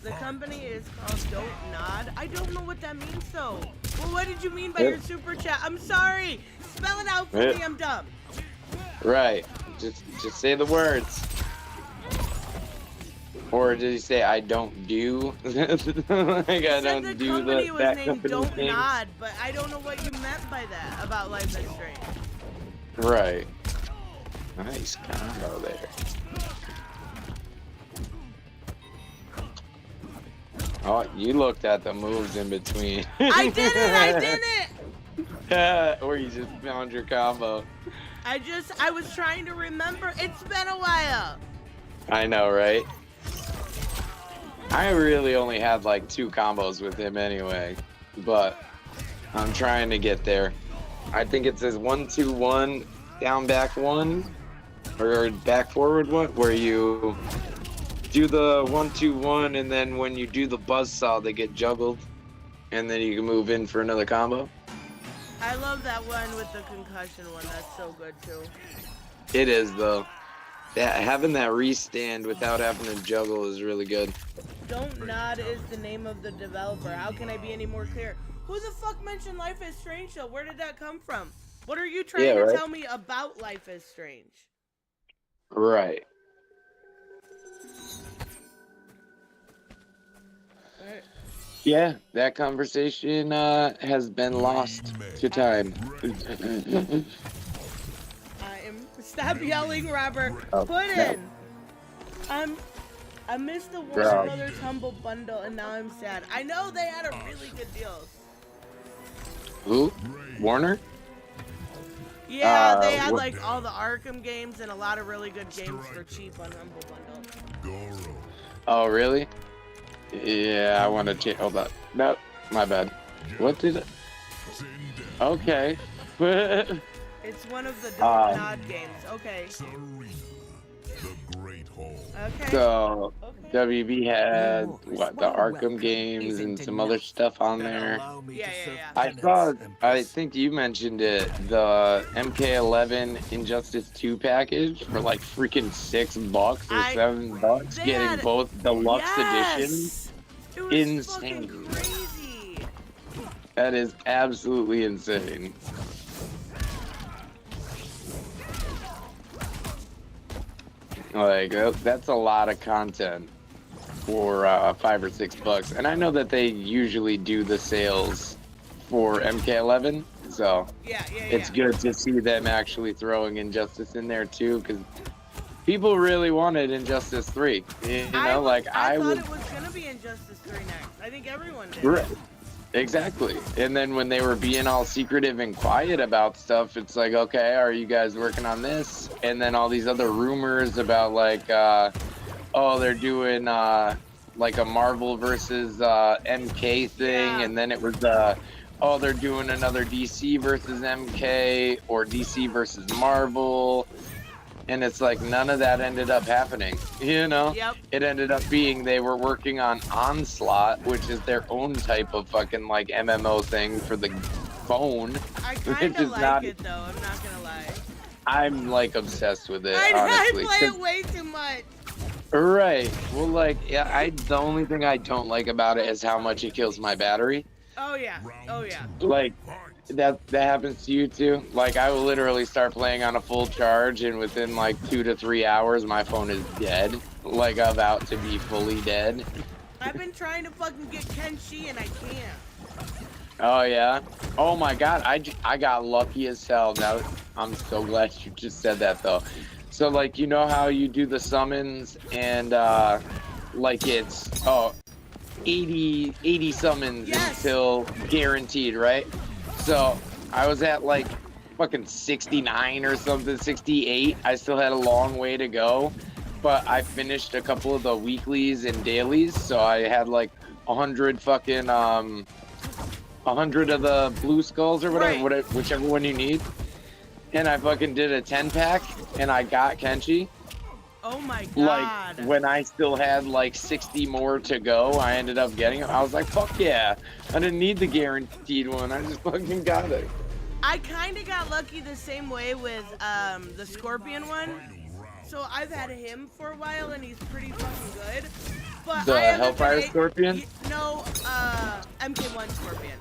The company is called Don't Nod. I don't know what that means though. Well, what did you mean by your super chat? I'm sorry. Spell it out for me. I'm dumb. Right. Just say the words. Or did he say I don't do? Like I don't the do company was that named company Don't things. Nod, but I don't know what you meant by that about Life is Strange. Right. Nice combo there. Oh, you looked at the moves in between. I did it! I did it! Or you just found your combo. I was trying to remember. It's been a while. I know, right? I really only had like 2 combos with him anyway, but I'm trying to get there. I think it says 1-2-1, down back 1, or back forward 1, where you do the 1-2-1, and then when you do the buzzsaw, they get juggled, and then you can move in for another combo. I love that one with the concussion one. That's so good too. It is though. Yeah, having that restand without having to juggle is really good. Don't Nod is the name of the developer. How can I be any more clear? Who the fuck mentioned Life is Strange though? Where did that come from? What are you trying to tell me about Life is Strange? Right. Alright. Yeah, that conversation has been lost to time. Stop yelling, Robert. Oh, Put no. in. I missed the Warner Bro. Brothers Humble Bundle, and now I'm sad. I know they had a really good deal. Who? Warner? Yeah, they had like all the Arkham games and a lot of really good games for cheap on Humble Bundle. Oh, really? Yeah, I want to change. Hold on. No, my bad. What did it? Okay. It's one of the Don't Nod games. Okay. Okay. So, okay. WB had what, the Arkham games and some other stuff on there. Yeah. I saw, I think you mentioned it, the MK11 Injustice 2 package for like freaking $6 or $7, getting both deluxe editions. It was Insane. fucking crazy. That is absolutely insane. Like, that's a lot of content for $5 or $6. And I know that they usually do the sales for MK11, so it's good to see them actually throwing Injustice in there too, because people really wanted Injustice 3. You know, like I thought it was gonna be Injustice 3 next. I think everyone did. Right. Exactly. And then when they were being all secretive and quiet about stuff, it's like, okay, are you guys working on this? And then all these other rumors about like, oh, they're doing like a Marvel versus MK thing. And then it was, oh, they're doing another DC versus MK or DC versus Marvel. And it's like none of that ended up happening, you know? Yep. It ended up being they were working on Onslaught, which is their own type of fucking like MMO thing for the phone. I kind of like it though, I'm not gonna lie. I'm like obsessed with it, I honestly. play it way too much. Right. Well, like, yeah, the only thing I don't like about it is how much it kills my battery. Oh yeah. Like, that happens to you too? Like, I will literally start playing on a full charge, and within like 2 to 3 hours, my phone is dead. Like, about to be fully dead. I've been trying to fucking get Kenshi, and I can't. Oh, yeah? Oh, my God. I got lucky as hell. Now, I'm so glad you just said that, though. So, like, you know how you do the summons, and, like, it's, 80 summons until guaranteed, right? So I was at like fucking 69 or something, 68. I still had a long way to go, but I finished a couple of the weeklies and dailies. So I had like 100 fucking 100 of the blue skulls or whatever, whichever one you need. And I fucking did a 10-pack, and I got Kenshi. Oh my god. Like, when I still had like 60 more to go, I ended up getting it. I was like, fuck yeah. I didn't need the guaranteed one. I just fucking got it. I kind of got lucky the same way with the Scorpion one. So I've had him for a while, and he's pretty fucking good. But what? The I haven't Hellfire been Scorpion? No, MK1 Scorpion.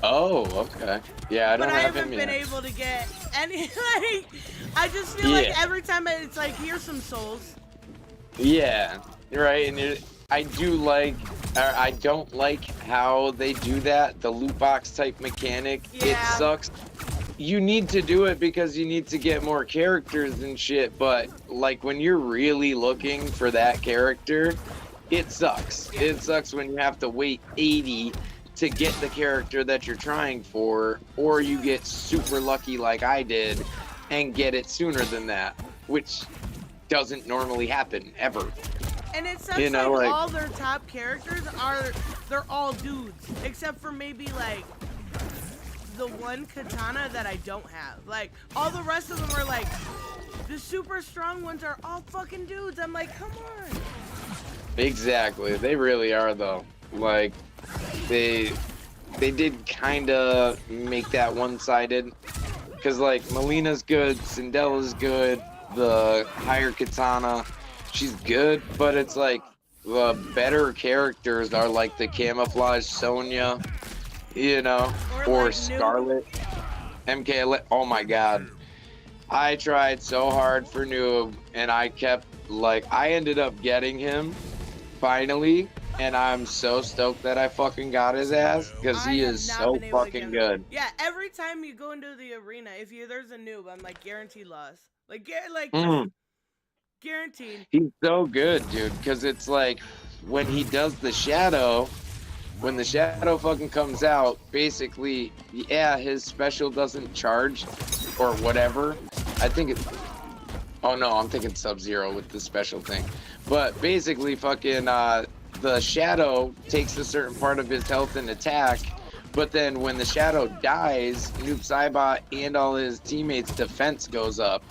Oh, okay. Yeah, I don't But I have haven't him been yet. able to get any, like, I just feel like Yeah. every time it's like, here's some souls. Yeah, right. And I do like, or I don't like how they do that. The loot box type mechanic. It Yeah. sucks. You need to do it because you need to get more characters and shit. But like when you're really looking for that character, it sucks. It sucks when you have to wait 80 to get the character that you're trying for, or you get super lucky like I did and get it sooner than that, which doesn't normally happen ever. And it sucks, You know, like, like- all their top characters they're all dudes. Except for maybe, like, the one katana that I don't have. Like, all the rest of them are, like, the super strong ones are all fucking dudes. I'm like, come on. Exactly. They really are though. Like they did kind of make that one-sided cuz like Melina's good, Cindella's good, the higher katana, she's good, but it's like the better characters are like the camouflage Sonya, you know, or like Scarlet. MK, oh my god. I tried so hard for Noob and I kept like I ended up getting him finally, and I'm so stoked that I fucking got his ass because he is so fucking good. Yeah, every time you go into the arena, there's a noob, I'm like guaranteed loss. Like guaranteed. He's so good, dude, because it's like when he does the shadow, when the shadow fucking comes out, basically, yeah, his special doesn't charge or whatever. I think it's, oh no, I'm thinking Sub-Zero with the special thing. But basically, fucking, the shadow takes a certain part of his health and attack, but then when the shadow dies, Noob Saibot and all his teammates' defense goes up.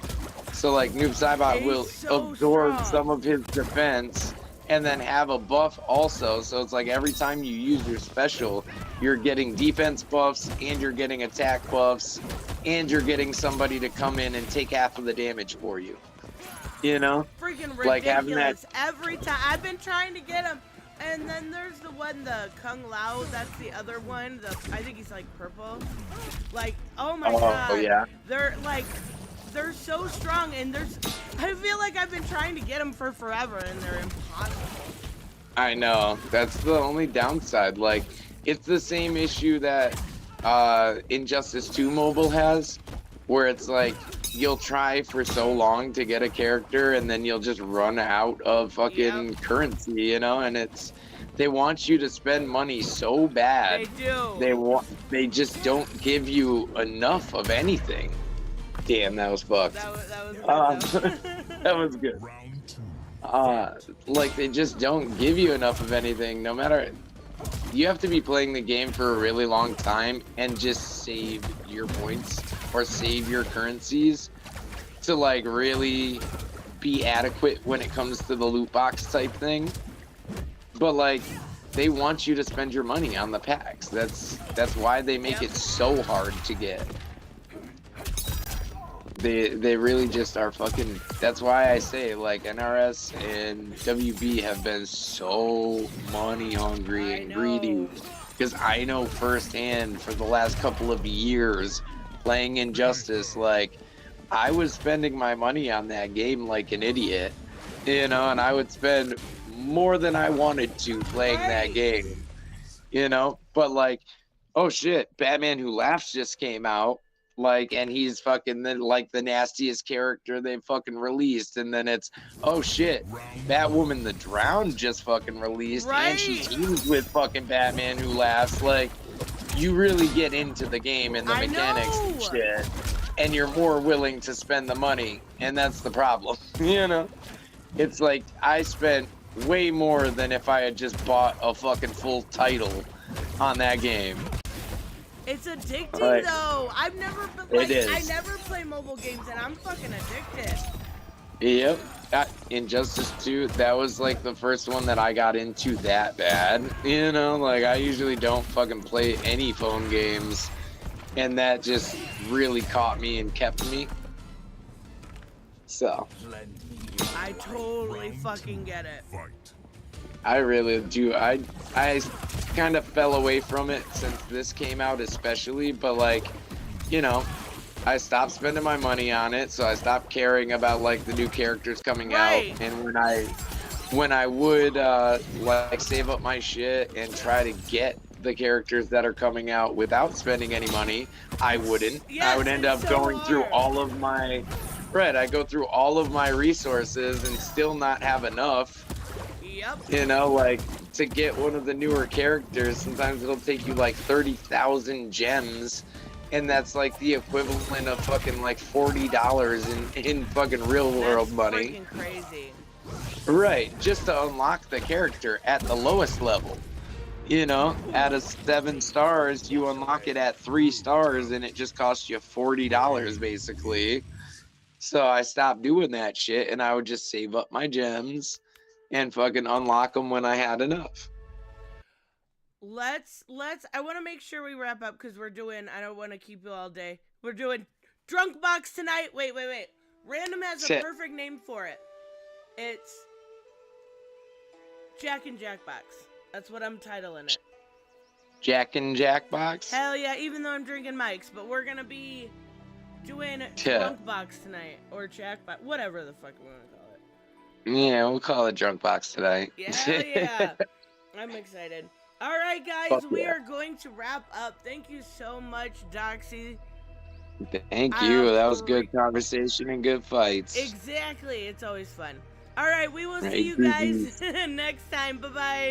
So, like, Noob Saibot will absorb some of his defense and then have a buff also. So it's like every time you use your special, you're getting defense buffs and you're getting attack buffs and you're getting somebody to come in and take half of the damage for you. You know? Freaking ridiculous. Like having that every time. I've been trying to get him. And then there's the one, the Kung Lao, that's the other one. I think he's like purple. Like, oh my god. Oh yeah. They're so strong, and I feel like I've been trying to get them for forever, and they're impossible. I know. That's the only downside. Like, it's the same issue that Injustice 2 Mobile has, where it's like, you'll try for so long to get a character, and then you'll just run out of fucking currency, you know? And they want you to spend money so bad. They do. They just don't give you enough of anything. Damn, that was fucked. That was that was good. Like, they just don't give you enough of anything, no matter. You have to be playing the game for a really long time and just save your points or save your currencies to, like, really be adequate when it comes to the loot box type thing. But, like, they want you to spend your money on the packs. That's why they make it so hard to get. They really just are fucking. That's why I say, like, NRS and WB have been so money hungry and greedy. Because I know firsthand for the last couple of years playing Injustice, like, I was spending my money on that game like an idiot, you know, and I would spend more than I wanted to playing that game, you know. But, like, oh shit, Batman Who Laughs just came out. Like, and he's fucking like the nastiest character they fucking released, and then it's, oh shit, Batwoman the Drowned just fucking released, and she teams with fucking Batman Who Laughs. Like, you really get into the game and the mechanics and shit, and you're more willing to spend the money, and that's the problem. You know, it's like I spent way more than if I had just bought a fucking full title on that game. It's addicting though. I've never been like, It is. I never play mobile games and I'm fucking addicted. Yep. Injustice 2, that was like the first one that I got into that bad. You know, like I usually don't fucking play any phone games, and that just really caught me and kept me. So. I totally fucking get it. I really do. I kind of fell away from it since this came out, especially. But like, you know, I stopped spending my money on it, so I stopped caring about like the new characters coming out. And when I would like save up my shit and try to get the characters that are coming out without spending any money, I wouldn't. Yes, I would end up it's so going through hard. all of my I go through all of my resources and still not have enough. Yep. You know, like to get one of the newer characters, sometimes it'll take you like 30,000 gems, and that's like the equivalent of fucking like $40 in fucking real world That's money. freaking crazy. Right, just to unlock the character at the lowest level. You know, at a 7 stars, you unlock it at 3 stars, and it just costs you $40 basically. So I stopped doing that shit, and I would just save up my gems and fucking unlock them when I had enough. Let's I want to make sure we wrap up because we're doing, I don't want to keep you all day. We're doing Drunk Box tonight. Wait. Random has a Shit. perfect name for it. It's Jack and Jack Box. That's what I'm titling it. Jack and Jack box? Hell yeah, even though I'm drinking Mike's, but we're gonna be doing Yeah. Drunk Box tonight, or Jack Box, whatever the fuck we want to call it. Yeah, we'll call it Drunk Box tonight. Yeah. I'm excited. All right, guys, Fuck we yeah. are going to wrap up. Thank you so much, Doxy. Thank you. That was good conversation and good fights. Exactly. It's always fun. All right, we will Right, see you guys next time. Bye-bye.